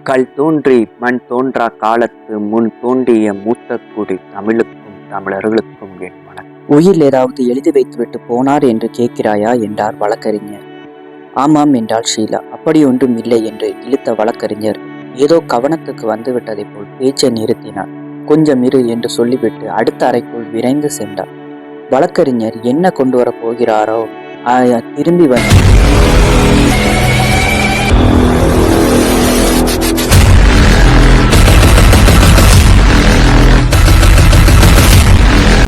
கல் தோன்றி மண் தோன்றா காலத்து முன் தோன்றிய மூத்த குடி தமிழுக்கும் தமிழர்களுக்கும் என் வணக்கம். உயில் ஏதாவது எழுதி வைத்துவிட்டு போனார் என்று கேட்கிறாயா என்றார் வழக்கறிஞர். ஆமாம் என்றாள் ஷீலா. அப்படி ஒன்றும் இல்லை என்று இழுத்த வழக்கறிஞர் ஏதோ கவனத்துக்கு வந்துவிட்டதை போல் பேச்சை நிறுத்தினார். கொஞ்சம் இரு என்று சொல்லிவிட்டு அடுத்த அறைக்குள் விரைந்து சென்றார். வழக்கறிஞர் என்ன கொண்டு வரப் போகிறாரோ திரும்பி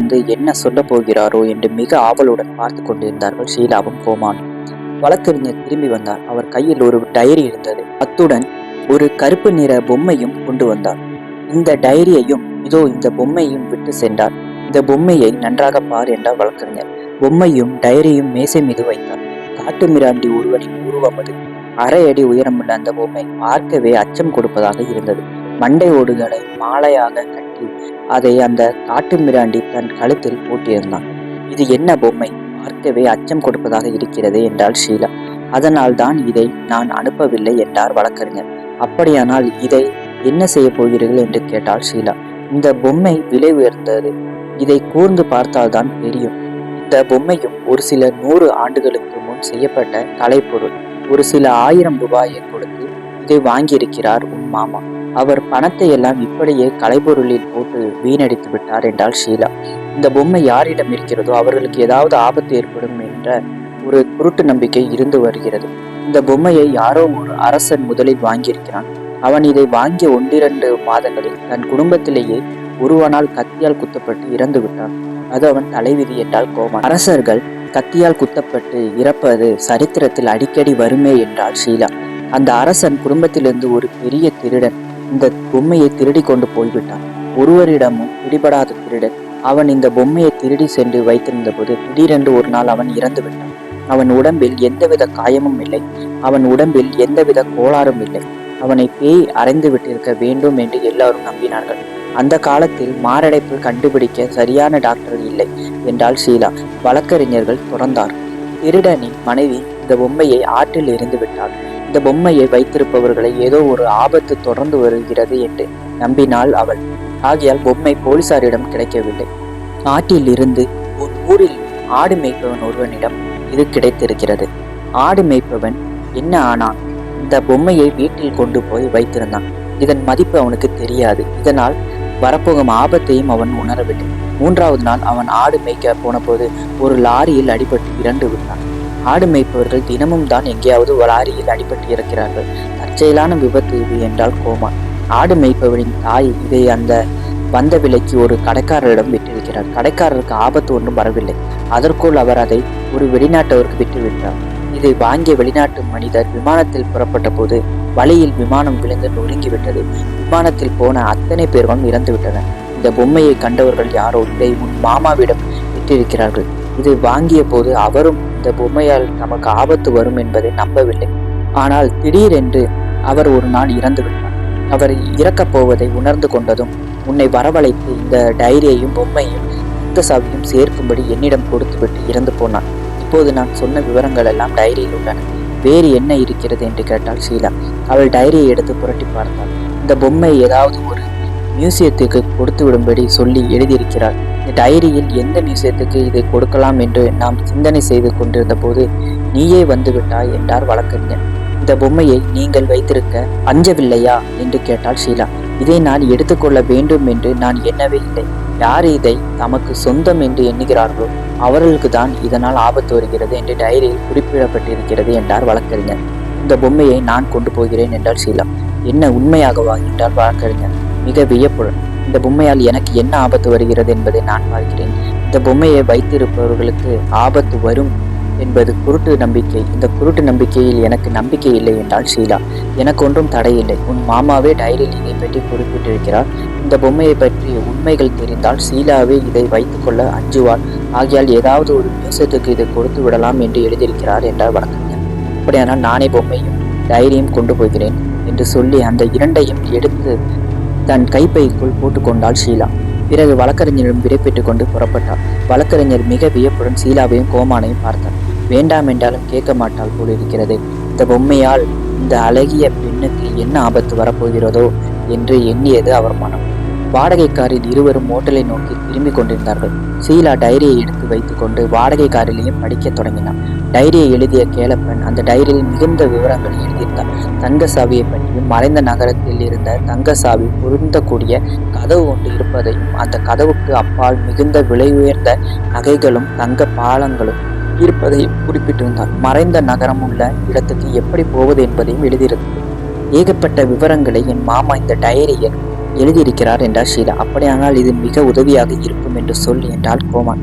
வந்து என்ன சொல்ல போகிறாரோ என்று மிக ஆவலுடன் பார்த்து கொண்டிருந்தார்கள் ஷீலாவும் கோமானும். வழக்கறிஞர் திரும்பி வந்தார். அவர் கையில் ஒரு டைரி இருந்தது. அத்துடன் ஒரு கருப்பு நிற பொம்மையும் கொண்டு வந்தார். இந்த டைரியையும் இதோ இந்த பொம்மையும் விட்டு சென்றார். இந்த பொம்மையை நன்றாக பார் என்றார் வழக்கறிஞர். பொம்மையும் டைரியும் மேசை மீது வைத்தார். காட்டு மிராண்டி ஒருவனின் உருவம் அது. அரை அடி உயரமுள்ள அந்த பொம்மை பார்க்கவே அச்சம் கொடுப்பதாக இருந்தது. மண்டை ஓடுகளை மாலையாக கட்டி அதை அந்த காட்டு மிராண்டி தன் கழுத்தில் போட்டிருந்தான். இது என்ன பொம்மை, பார்க்கவே அச்சம் கொடுப்பதாக இருக்கிறது என்றாள் ஷீலா. அதனால் தான் இதை நான் அனுப்பவில்லை என்றார் வழக்கறிஞர். அப்படியானால் இதை என்ன செய்ய போகிறீர்கள் என்று கேட்டாள் ஷீலா. இந்த பொம்மை விலை உயர்ந்தது. இதை கூர்ந்து பார்த்தால்தான் தெரியும். இந்த பொம்மையும் ஒரு சில 100 ஆண்டுகளுக்கு முன் செய்யப்பட்ட கலைப்பொருள். ஒரு சில 1000 ரூபாயை கொடுத்து இதை வாங்கியிருக்கிறார் உன் மாமா. அவர் பணத்தை எல்லாம் இப்படியே கலைப்பொருளில் போட்டு வீணடித்து விட்டார் என்றாள் ஷீலா. இந்த பொம்மை யாரிடம் இருக்கிறதோ அவர்களுக்கு ஏதாவது ஆபத்து ஏற்படும் என்ற ஒரு குருட்டு நம்பிக்கை இருந்து வருகிறது. இந்த பொம்மையை யாரோ ஒரு அரசன் முதலில் வாங்கியிருக்கிறான். அவன் இதை வாங்கிய 1-2 மாதங்களில் தன் குடும்பத்திலேயே ஒருவனால் கத்தியால் குத்தப்பட்டு இறந்து விட்டான். அது அவன் தலைவிதி என்றால் கோமான். அரசர்கள் கத்தியால் குத்தப்பட்டு இறப்பது சரித்திரத்தில் அடிக்கடி வருமே என்றாள் ஷீலா. அந்த அரசன் குடும்பத்திலிருந்து ஒரு பெரிய திருடன் இந்த பொம்மையை திருடி கொண்டு போய்விட்டான். ஒருவரிடமும் பிடிபடாத திருடன். அவன் இந்த பொம்மையை திருடி சென்று வைத்திருந்த போது திடீரென்று ஒரு நாள் அவன் இறந்து விட்டான். அவன் உடம்பில் எந்தவித காயமும் இல்லை. அவன் உடம்பில் எந்தவித கோளாறும் இல்லை. அவனை பேய் அறைந்து விட்டிருக்க வேண்டும் என்று எல்லாரும் நம்பினார்கள். அந்த காலத்தில் மாரடைப்பு கண்டுபிடிக்க சரியான டாக்டர் இல்லை என்றாள் ஷீலா. வழக்கறிஞர்கள் தொடர்ந்தார். திருடனின் மனைவி இந்த பொம்மையை ஆற்றில் எறிந்து விட்டாள். இந்த பொம்மையை வைத்திருப்பவர்களை ஏதோ ஒரு ஆபத்து தொடர்ந்து வருகிறது என்று நம்பினாள் அவள். ஆகையால் பொம்மை போலீசாரிடம் கிடைக்கவில்லை. ஆற்றில் இருந்து ஒரு ஊரில் ஆடு மேய்ப்பவன் ஒருவனிடம் இது கிடைத்திருக்கிறது. ஆடு மேய்ப்பவன் என்ன ஆனான், இந்த பொம்மையை வீட்டில் கொண்டு போய் வைத்திருந்தான். இதன் மதிப்பு அவனுக்கு தெரியாது. இதனால் வரப்போகும் ஆபத்தையும் அவன் உணரவில்லை. 3வது நாள் அவன் ஆடு மேய்க்க போன போது ஒரு லாரியில் அடிபட்டு இறந்து விட்டான். ஆடு மேய்ப்பவர்கள் தினமும் தான் எங்கேயாவது ஒரு லாரியில் அடிபட்டு இறக்கிறார்கள். தற்செயலான விபத்து இது என்றால் கோமான். ஆடு மேய்ப்பவரின் தாய் இதை அந்த வந்த விலைக்கு ஒரு கடைக்காரரிடம் விட்டிருக்கிறார். கடைக்காரருக்கு ஆபத்து ஒன்றும் வரவில்லை. அதற்குள் அவர் அதை ஒரு வெளிநாட்டவருக்கு விட்டுவிட்டார். இதை வாங்கிய வெளிநாட்டு மனிதர் விமானத்தில் புறப்பட்ட போது வழியில் விமானம் விழுந்து நொறுங்கிவிட்டது. விமானத்தில் போன அத்தனை பேர்களும் இறந்து விட்டனர். இந்த பொம்மையை கண்டவர்கள் யாரோ இதை உன் மாமாவிடம் விட்டிருக்கிறார்கள். இதை வாங்கிய போது அவரும் இந்த பொம்மையால் நமக்கு ஆபத்து வரும் என்பதை நம்பவில்லை. ஆனால் திடீரென்று அவர் ஒரு நாள் இறந்து விட்டார். அவர் இறக்கப் போவதை உணர்ந்து கொண்டதும் உன்னை வரவழைத்து இந்த டைரியையும் பொம்மையும் இந்த சாவியும் சேர்க்கும்படி என்னிடம் கொடுத்துவிட்டு இறந்து போனார். இப்போது நான் சொன்ன விவரங்கள் எல்லாம் டைரியில் உள்ளன. வேறு என்ன இருக்கிறது என்று கேட்டாள் ஷீலா. அவள் டைரியை எடுத்து புரட்டி பார்த்தாள். இந்த பொம்மை ஏதாவது ஒரு மியூசியத்துக்கு கொடுத்து விடும்படி சொல்லி எழுதியிருக்கிறார். இந்த டைரியில் எந்த மியூசியத்துக்கு இதை கொடுக்கலாம் என்று நாம் சிந்தனை செய்து கொண்டிருந்த போது நீயே வந்து விட்டாய் என்றார் வழக்கறிஞர். இந்த பொம்மையை நீங்கள் வைத்திருக்க அஞ்சவில்லையா என்று கேட்டாள் ஷீலா. இதை நான் எடுத்துக்கொள்ள வேண்டும் என்று நான் எண்ணவே இல்லை. யார் இதை தமக்கு சொந்தம் என்று எண்ணுகிறார்களோ அவர்களுக்கு தான் இதனால் ஆபத்து வருகிறது என்று டைரியில் குறிப்பிடப்பட்டிருக்கிறது என்றார் வழக்கறிஞர். இந்த பொம்மையை நான் கொண்டு போகிறேன் என்றாள் ஷீலா. என்ன, உண்மையாகவா என்றார் வழக்கறிஞர் மிக வியப்புடன். இந்த பொம்மையால் எனக்கு என்ன ஆபத்து வருகிறது என்பதை நான் பார்க்கிறேன். இந்த பொம்மையை வைத்திருப்பவர்களுக்கு ஆபத்து வரும் என்பது குருட்டு நம்பிக்கை. இந்த குருட்டு நம்பிக்கையில் எனக்கு நம்பிக்கை இல்லை என்றாள் ஷீலா. எனக்கு ஒன்றும் தடையில்லை. உன் மாமாவே டைரியில் இதை பற்றி குறிப்பிட்டிருக்கிறார். இந்த பொம்மையை பற்றி உண்மைகள் தெரிந்தால் ஷீலாவே இதை வைத்துக்கொள்ள அஞ்சுவாள். ஆகையால் ஏதாவது ஒரு மியூசியத்துக்கு இதை கொடுத்து விடலாம் என்று எழுதியிருக்கிறார் என்றார் வழக்கறிஞர். அப்படியானால் நானே பொம்மையும் டைரியும் கொண்டு போகிறேன் என்று சொல்லி அந்த 2ஐயும் எடுத்து தன் கைப்பைக்குள் போட்டுக்கொண்டாள் ஷீலா. பிறகு வழக்கறிஞரிடம் விடைபெற்றுக் கொண்டு புறப்பட்டார். வழக்கறிஞர் மிக வியப்புடன் ஷீலாவையும் கோமானையும் பார்த்தார். வேண்டாம் என்றாலும் கேட்க மாட்டாள் போல் இருக்கிறது. இந்த பொம்மையால் இந்த அழகிய பெண்ணுக்கு என்ன ஆபத்து வரப்போகிறதோ என்று எண்ணியது அவர் மனம். வாடகைக்காரில் இருவரும் ஓட்டலை நோக்கி திரும்பி கொண்டிருந்தார்கள். ஷீலா டைரியை எடுத்து வைத்துக்கொண்டு வாடகை காரிலேயும் படிக்க தொடங்கினார். டைரியை எழுதிய கேளப்பன் அந்த டைரியில் மிகுந்த விவரங்களை எழுதியிருந்தார். தங்க சாவியை பற்றியும் மறைந்த நகரத்தில் இருந்த தங்க சாவி பொருந்தக்கூடிய கதவு ஒன்று இருப்பதையும் அந்த கதவுக்கு அப்பால் மிகுந்த விலை உயர்ந்த நகைகளும் தங்க பாலங்களும் இருப்பதையும் குறிப்பிட்டிருந்தார். மறைந்த நகரம் உள்ள இடத்துக்கு எப்படி போவது என்பதையும் எழுதியிருந்தது. ஏகப்பட்ட விவரங்களை என் மாமா இந்த டைரியில் எழுதியிருக்கிறார் என்றார் ஷீலா. அப்படியானால் இது மிக உதவியாக இருக்கும் என்று சொல் என்றாள் கோமான்.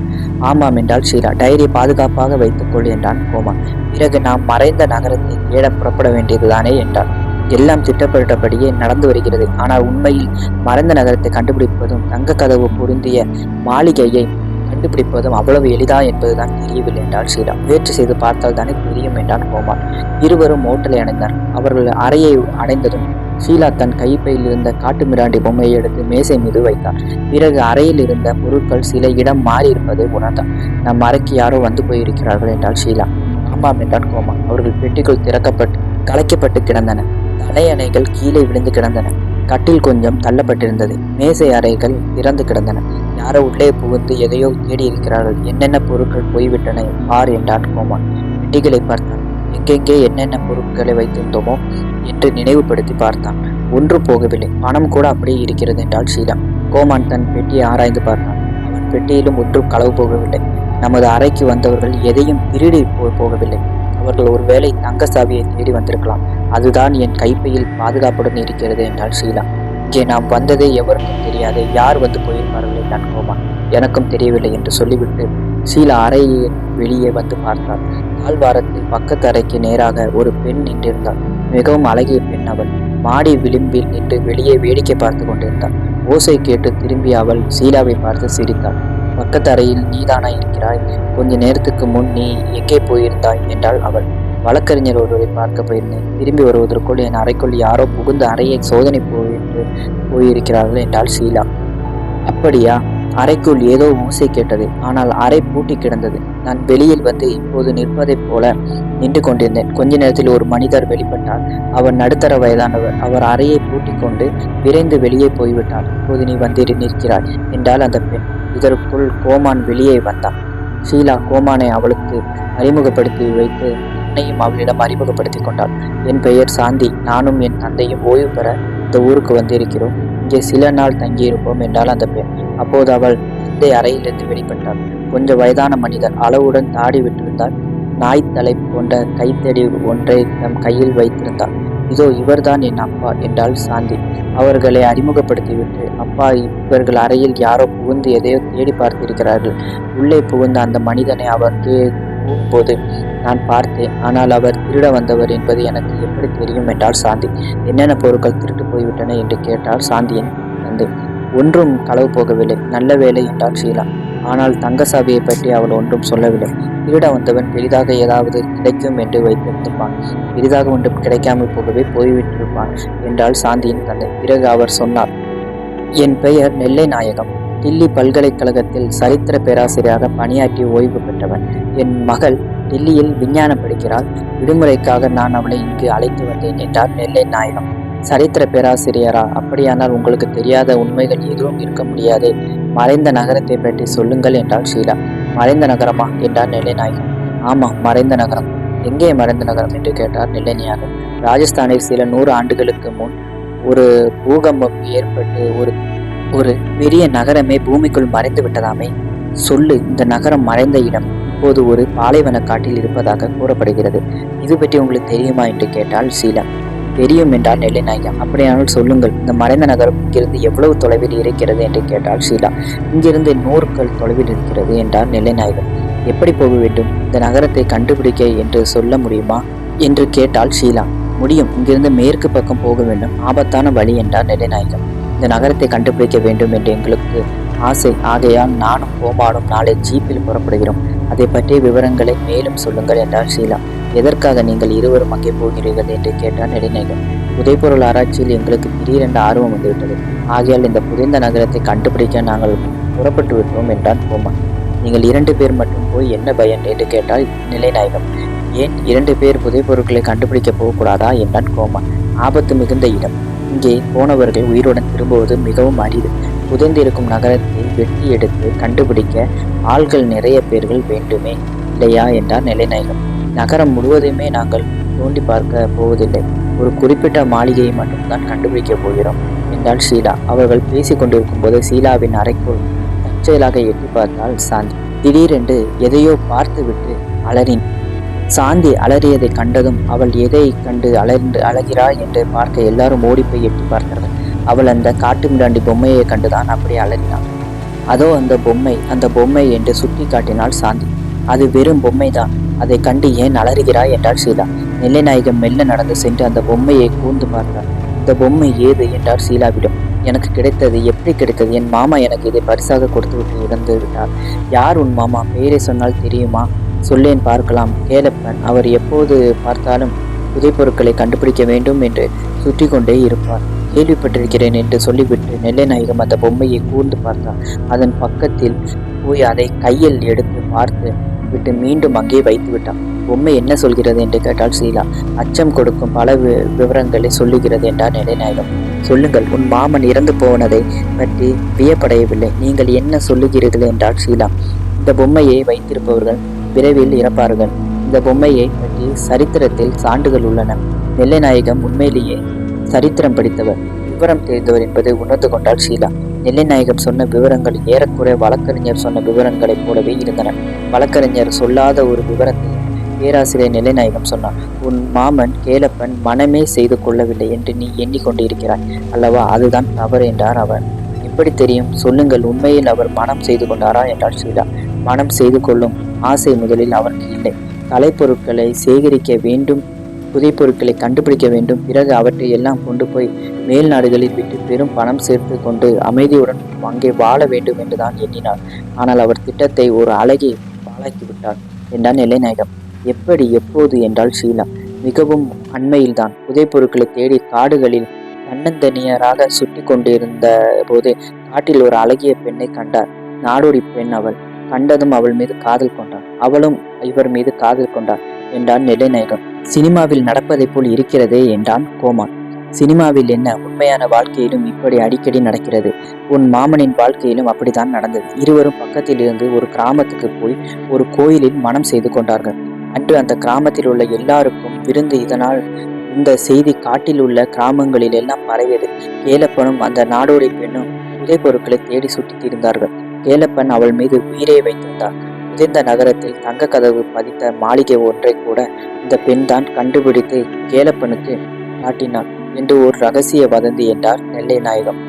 ஆமாம் என்றாள் ஷீலா. டைரியை பாதுகாப்பாக வைத்துக்கொள் என்றான் கோமான். பிறகு நாம் மறைந்த நகரத்தை தேட புறப்பட வேண்டியதுதானே என்றார். எல்லாம் திட்டப்பட்டபடியே நடந்து வருகிறது. ஆனால் உண்மையில் மறைந்த நகரத்தை கண்டுபிடிப்பதும் தங்க கதவு பொருந்திய மாளிகையை கண்டுபிடிப்பதும் அவ்வளவு எளிதா என்பதுதான் தெரியவில்லை என்றாள் ஷீலா. முயற்சி செய்து பார்த்தால் தானே தெரியும் என்றான் கோமான். இருவரும் ஓட்டலை அடைந்தார். அவர்கள் அறையை அடைந்ததும் ஷீலா தன் கைப்பையில் இருந்த காட்டு மிராண்டி பொம்மையை எடுத்து மேசை மீது வைத்தார். பிறகு அறையில் இருந்த பொருட்கள் சில இடம் மாறி இருப்பதை உணர்ந்தார். நம் அறைக்கு யாரோ வந்து போயிருக்கிறார்கள் என்றாள் ஷீலா. ஆமாம் என்றான் கோமான். அவர்கள் பெட்டிக்குள் திறக்கப்பட்டு கலைக்கப்பட்டு கிடந்தன. தலையணைகள் கீழே விழுந்து கிடந்தன. கட்டில் கொஞ்சம் தள்ளப்பட்டிருந்தது. மேசை அறைகள் திறந்து கிடந்தன. யாரோ உள்ளே புகுந்து எதையோ தேடி இருக்கிறார்கள். என்னென்ன பொருட்கள் போய்விட்டன பார் என்றான் கோமான். பெட்டிகளை பார்த்தான். எங்கெங்கே என்னென்ன பொருட்களை வைத்திருந்தோமோ என்று நினைவுபடுத்தி பார்த்தான். ஒன்று போகவில்லை. பணம் கூட அப்படியே இருக்கிறது என்றாள் ஷீலா. கோமான் தன் பெட்டியை ஆராய்ந்து பார்த்தான். அவன் பெட்டியிலும் ஒன்றும் களவு போகவில்லை. நமது அறைக்கு வந்தவர்கள் எதையும் திருடி போகவில்லை. அவர்கள் ஒருவேளை தங்க சாவியை தேடி வந்திருக்கலாம். அதுதான் என் கைப்பையில் பாதுகாப்புடன் இருக்கிறது என்றாள் ஷீலா. இங்கே நாம் வந்ததே எவருக்கும் தெரியாது. யார் வந்து போயிருப்பார்கள் என்றான் கோமான். எனக்கும் தெரியவில்லை என்று சொல்லிவிட்டு ஷீலா அறையின் வெளியே வந்து பார்த்தாள். தாழ்வாரத்தில் பக்கத்து அறைக்கு நேராக ஒரு பெண் நின்றிருந்தாள். மிகவும் அழகிய பெண் அவள். மாடி விளிம்பில் நின்று வெளியே வேடிக்கை பார்த்து கொண்டிருந்தாள். ஓசை கேட்டு திரும்பி அவள் ஷீலாவை பார்த்து சிரித்தாள். பக்கத்து அறையில் நீதானா இருக்கிறாய்? கொஞ்ச நேரத்துக்கு முன் நீ எங்கே போயிருந்தாய் என்றாள் அவள். வழக்கறிஞர் ஒருவரை பார்க்க போயிருந்தேன். திரும்பி வருவதற்குள் என் அறைக்குள் யாரோ புகுந்த அறையை சோதனை போயிருக்கிறார்கள் என்றாள் ஷீலா. அப்படியா? அறைக்குள் ஏதோ ஓசை கேட்டது. ஆனால் அறை பூட்டி கிடந்தது. நான் வெளியில் வந்து இப்போது நிற்பதைப் போல நின்று கொண்டிருந்தேன். கொஞ்ச நேரத்தில் ஒரு மனிதர் வெளிப்பட்டார். அவர் நடுத்தர வயதானவர். அவர் அறையை பூட்டி கொண்டு விரைந்து வெளியே போய்விட்டார். இப்போது நீ வந்து நிற்கிறாய் என்றால் அந்த பெண். இதற்குள் கோமான் வெளியே வந்தான். ஷீலா கோமானை அவளுக்கு அறிமுகப்படுத்தி வைத்து தன்னையும் அவளிடம் அறிமுகப்படுத்தி கொண்டாள். என் பெயர் சாந்தி. நானும் என் தந்தையும் ஓய்வு பெற இந்த ஊருக்கு வந்திருக்கிறோம். இங்கே சில நாள் தங்கியிருப்போம் என்றால் அந்த பெண். அப்போது அவள் தந்தை அறையிலிருந்து வெளிப்பட்டாள். கொஞ்சம் வயதான மனிதர். அளவுடன் தாடி விட்டிருந்தாள். நாய்த்தலை போன்ற கைத்தடி ஒன்றை தம் கையில் வைத்திருந்தாள். இதோ இவர்தான் என் அப்பா என்றாள் சாந்தி. அவர்களை அறிமுகப்படுத்திவிட்டு, அப்பா, இவர்கள் அறையில் யாரோ புகுந்து எதையோ தேடி பார்த்திருக்கிறார்கள். உள்ளே புகுந்த அந்த மனிதனை அவர் போகும்போது நான் பார்த்தேன். ஆனால் அவர் திருட வந்தவர் என்பது எனக்கு எப்படி தெரியும் என்றாள் சாந்தி. என்னென்ன பொருட்கள் திருட்டு போய்விட்டன என்று கேட்டாள் சாந்தியின் தந்தை. ஒன்றும் களவு போகவில்லை. நல்ல வேலை என்றாள் ஷீலா. ஆனால் தங்க சாவியை பற்றி அவள் ஒன்றும் சொல்லவில்லை. திருட வந்தவன் பெரிதாக ஏதாவது கிடைக்கும் என்று வைத்திருந்திருப்பான். பெரிதாக ஒன்றும் கிடைக்காமல் போகவே போய்விட்டிருப்பான் என்றாள் சாந்தியின் தந்தை. பிறகு அவர் சொன்னார், என் பெயர் நெல்லை நாயகம். டில்லி பல்கலைக்கழகத்தில் சரித்திர பேராசிரியராக பணியாற்றி ஓய்வு பெற்றவன். என் மகள் டில்லியில் விஞ்ஞானம் படிக்கிறாள். விடுமுறைக்காக நான் அவளை இங்கு அழைத்து வந்தேன் என்றார் நெல்லை நாயகம். சரித்திர பேராசிரியரா? அப்படியானால் உங்களுக்கு தெரியாத உண்மைகள் எதுவும் இருக்க முடியாதே. மறைந்த நகரத்தை பற்றி சொல்லுங்கள் என்றாள் ஷீலா. மறைந்த நகரமா என்றார் நெல்லை நாயகம். ஆமாம், மறைந்த நகரம். எங்கே மறைந்த நகரம் என்று கேட்டார் நெல்லை நாயகம். ராஜஸ்தானில் சில 100 ஆண்டுகளுக்கு முன் ஒரு பூகம்பம் ஏற்பட்டு ஒரு பெரிய நகரமே பூமிக்குள் மறைந்து விட்டதாமே. சொல்லு, இந்த நகரம் மறைந்த இடம் இப்போது ஒரு பாலைவன காட்டில் இருப்பதாக கூறப்படுகிறது. இது பற்றி உங்களுக்கு தெரியுமா என்று கேட்டாள் ஷீலா. தெரியும் என்றால் நெல்லை நாயகம். அப்படியானால் சொல்லுங்கள், இந்த மறைந்த நகரம் இங்கிருந்து எவ்வளவு தொலைவில் இருக்கிறது என்று கேட்டாள் ஷீலா. இங்கிருந்து 100 கல் தொலைவில் இருக்கிறது என்றார் நெல்லை நாயகம். எப்படி போக வேண்டும்? இந்த நகரத்தை கண்டுபிடிக்க என்று சொல்ல முடியுமா என்று கேட்டாள் ஷீலா. முடியும். இங்கிருந்து மேற்கு பக்கம் போக வேண்டும். ஆபத்தான வழி என்றார் நெல்லை நாயகம். இந்த நகரத்தை கண்டுபிடிக்க வேண்டும் என்று எங்களுக்கு ஆசை. ஆகையால் நானும் கோமானும் நாளை ஜீப்பில் புறப்படுகிறோம். அதை பற்றிய விவரங்களை மேலும் சொல்லுங்கள் என்றார் ஷீலா. எதற்காக நீங்கள் இருவரும் அங்கே போகிறீர்கள் என்று கேட்டார் நெடுநேகம். புதைப்பொருள் ஆராய்ச்சியில் எங்களுக்கு திடீரென்று ஆர்வம் வந்துவிட்டது. ஆகையால் இந்த புதைந்த நகரத்தை கண்டுபிடிக்க நாங்கள் புறப்பட்டு விட்டோம் என்றான் கோமான். நீங்கள் 2 பேர் மட்டும் போய் என்ன பயன் என்று கேட்டால் நிலைநாயகம். ஏன் 2 பேர் புதைபொருட்களை கண்டுபிடிக்க போகக்கூடாதா என்றான் கோமான். ஆபத்து மிகுந்த இடம். இங்கே போனவர்கள் உயிருடன் திரும்புவது மிகவும் அரிது. புதைந்திருக்கும் நகரத்தை வெட்டி எடுத்து கண்டுபிடிக்க ஆள்கள் நிறைய பேர்கள் வேண்டுமே இல்லையா என்றார் நெல்லைநாயகம். நகரம் முழுவதுமே நாங்கள் தோண்டி பார்க்க போவதில்லை. ஒரு குறிப்பிட்ட மாளிகையை மட்டும்தான் கண்டுபிடிக்க போகிறோம் என்றாள் ஷீலா. அவர்கள் பேசிக் கொண்டிருக்கும் போது ஷீலாவின் அறைக்குள் தற்செயலாக எட்டி பார்த்தாள் சாந்தி. திடீரென்று எதையோ பார்த்துவிட்டு அலறினாள். சாந்தி அலறியதை கண்டதும் அவள் எதை கண்டு அழகிறாள் என்று பார்க்க எல்லாரும் ஓடிப்போய் எட்டி பார்த்தார்கள். அவள் அந்த காட்டு மிராண்டி பொம்மையை கண்டுதான் அப்படி அலறினாள். அதோ அந்த பொம்மை என்று சுட்டி காட்டினாள் சாந்தி. அது வெறும் பொம்மைதான், அதை கண்டு ஏன் அலறுகிறாய் என்றாள் ஷீலா. நெல்லைநாயகம் மெல்ல நடந்து சென்று அந்த பொம்மையை கூர்ந்து பார்த்தார். இந்த பொம்மை ஏது என்றார் ஷீலாவிடம். எனக்கு கிடைத்தது. எப்படி கிடைத்தது? என் மாமா எனக்கு இதை பரிசாக கொடுத்து விட்டு இறந்து விட்டார். யார் உன் மாமா? பெயரை சொன்னால் தெரியுமா? சொல்லேன் பார்க்கலாம். கேலப்பன். அவர் எப்போது பார்த்தாலும் புதைப்பொருட்களை கண்டுபிடிக்க வேண்டும் என்று சுற்றி கொண்டே இருப்பார். கேள்விப்பட்டிருக்கிறேன் என்று சொல்லிவிட்டு நெல்லைநாயகம் அந்த பொம்மையை கூர்ந்து பார்த்தார். அதன் பக்கத்தில் போய் அதை கையில் எடுத்து பார்த்து விட்டு மீண்டும் அங்கே வைத்து விட்டான். பொம்மை என்ன சொல்கிறது என்று கேட்டாள் ஷீலா. அச்சம் கொடுக்கும் பல விவரங்களை சொல்லுகிறது என்றார் நெல்லைநாயகம். சொல்லுங்கள். உன் மாமன் இறந்து போனதை பற்றி வியப்படையவில்லை. நீங்கள் என்ன சொல்லுகிறீர்கள் என்றாள் ஷீலா. இந்த பொம்மையை வைத்திருப்பவர்கள் விரைவில் இறப்பார்கள். இந்த பொம்மையை பற்றி சரித்திரத்தில் சான்றுகள் உள்ளன. நெல்லைநாயகம் உண்மையிலேயே சரித்திரம் படித்தவர், விவரம் தெரிந்தவர் என்பதை உணர்ந்து கொண்டாள் ஷீலா. நெல்லைநாயகம் சொன்ன விவரங்கள் ஏறக்குறைய வழக்கறிஞர் சொன்ன விவரங்களைப் போலவே இருந்தன. வழக்கறிஞர் சொல்லாத ஒரு விவரத்தை பேராசிரியர் நெல்லைநாயகம் சொன்னார். உன் மாமன் கேலப்பன் மனமே செய்து கொள்ளவில்லை என்று நீ எண்ணிக்கொண்டிருக்கிறாய் அல்லவா? அதுதான் தவறு என்றார் அவர். எப்படி தெரியும்? சொல்லுங்கள். உண்மையில் அவர் மனம் செய்து கொண்டாரா என்றார் ஷீலா. மனம் செய்து கொள்ளும் ஆசை முதலில் அவருக்கு இல்லை. கலைப்பொருட்களை சேகரிக்க வேண்டும், புதைப்பொருட்களை கண்டுபிடிக்க வேண்டும், பிறகு அவற்றை எல்லாம் கொண்டு போய் மேல் நாடுகளில் விட்டு பெரும் பணம் சேர்த்து கொண்டு அமைதியுடன் அங்கே வாழ வேண்டும் என்றுதான் எண்ணினார். ஆனால் அவர் திட்டத்தை ஒரு அழகி பாழாக்கிவிட்டார் என்றார் நெல்லைநாயகம். எப்படி, எப்போது என்றால் ஷீலா. மிகவும் அண்மையில்தான். புதைப்பொருட்களை தேடி காடுகளில் தன்னந்தனியராக சுற்றி கொண்டிருந்த போது காட்டில் ஒரு அழகிய பெண்ணை கண்டார். நாடோடி பெண். அவள் கண்டதும் அவள் மீது காதல் கொண்டார். அவளும் இவர் மீது காதல் கொண்டார் என்றான் நெல்லைநாயகம். சினிமாவில் நடப்பதை போல் இருக்கிறதே என்றான் கோமான். சினிமாவில் என்ன, உண்மையான வாழ்க்கையிலும் இப்படி அடிக்கடி நடக்கிறது. உன் மாமனின் வாழ்க்கையிலும் அப்படித்தான் நடந்தது. இருவரும் பக்கத்தில் இருந்து ஒரு கிராமத்துக்கு போய் ஒரு கோயிலில் மனம் செய்து கொண்டார்கள். அன்று அந்த கிராமத்தில் உள்ள எல்லாருக்கும் விருந்து. இதனால் இந்த செய்தி காட்டில் உள்ள கிராமங்களில் எல்லாம் பரவியது. கேலப்பனும் அந்த நாடோடி பெண்ணும் புதைப்பொருட்களை தேடி சுற்றி திரிந்தார்கள். கேலப்பன் அவள் மீது உயிரை வைத்திருந்தார். புதைந்த நகரத்தில் தங்க கதவு பதித்த மாளிகை ஒன்றை கூட இந்த பெண் தான் கண்டுபிடித்து கேலப்பனுக்கு காட்டினார் என்று ஒரு ரகசிய வதந்தி என்றார் நெல்லைநாயகம்.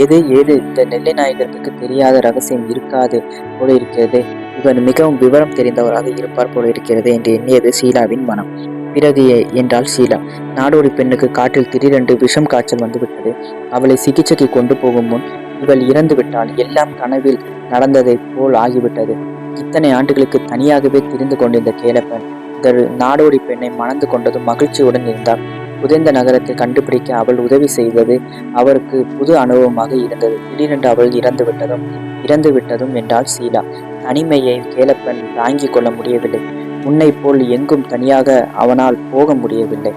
ஏது இந்த நெல்லைநாயகத்துக்கு தெரியாத ரகசியம் இருக்காது போல இருக்கிறது. இவர் மிகவும் விவரம் தெரிந்தவராக இருப்பார் போல இருக்கிறது என்று எண்ணியது ஷீலாவின் மனம். பிறகு என்றாள் ஷீலா. நாடோடி பெண்ணுக்கு காட்டில் திடீரென்று விஷம் காய்ச்சல் வந்துவிட்டது. அவளை சிகிச்சைக்கு கொண்டு போகும் முன் இவள் இறந்து விட்டாள். எல்லாம் கனவில் நடந்ததை போல் ஆகிவிட்டது. இத்தனை ஆண்டுகளுக்கு தனியாகவே திரிந்து கொண்டிருந்த கேலப்பன் இந்த நாடோடி பெண்ணை மணந்து கொண்டதும் மகிழ்ச்சியுடன் இருந்தார். புதைந்த நகரத்தை கண்டுபிடிக்க அவள் உதவி செய்வது அவருக்கு புது அனுபவமாக இருந்தது. திடீரென்று அவள் இறந்து விட்டதும் என்றாள் ஷீலா. தனிமையை கேலப்பன் தாங்கிக் கொள்ள முடியவில்லை. முன்னை போல் எங்கும் தனியாக அவனால் போக முடியவில்லை.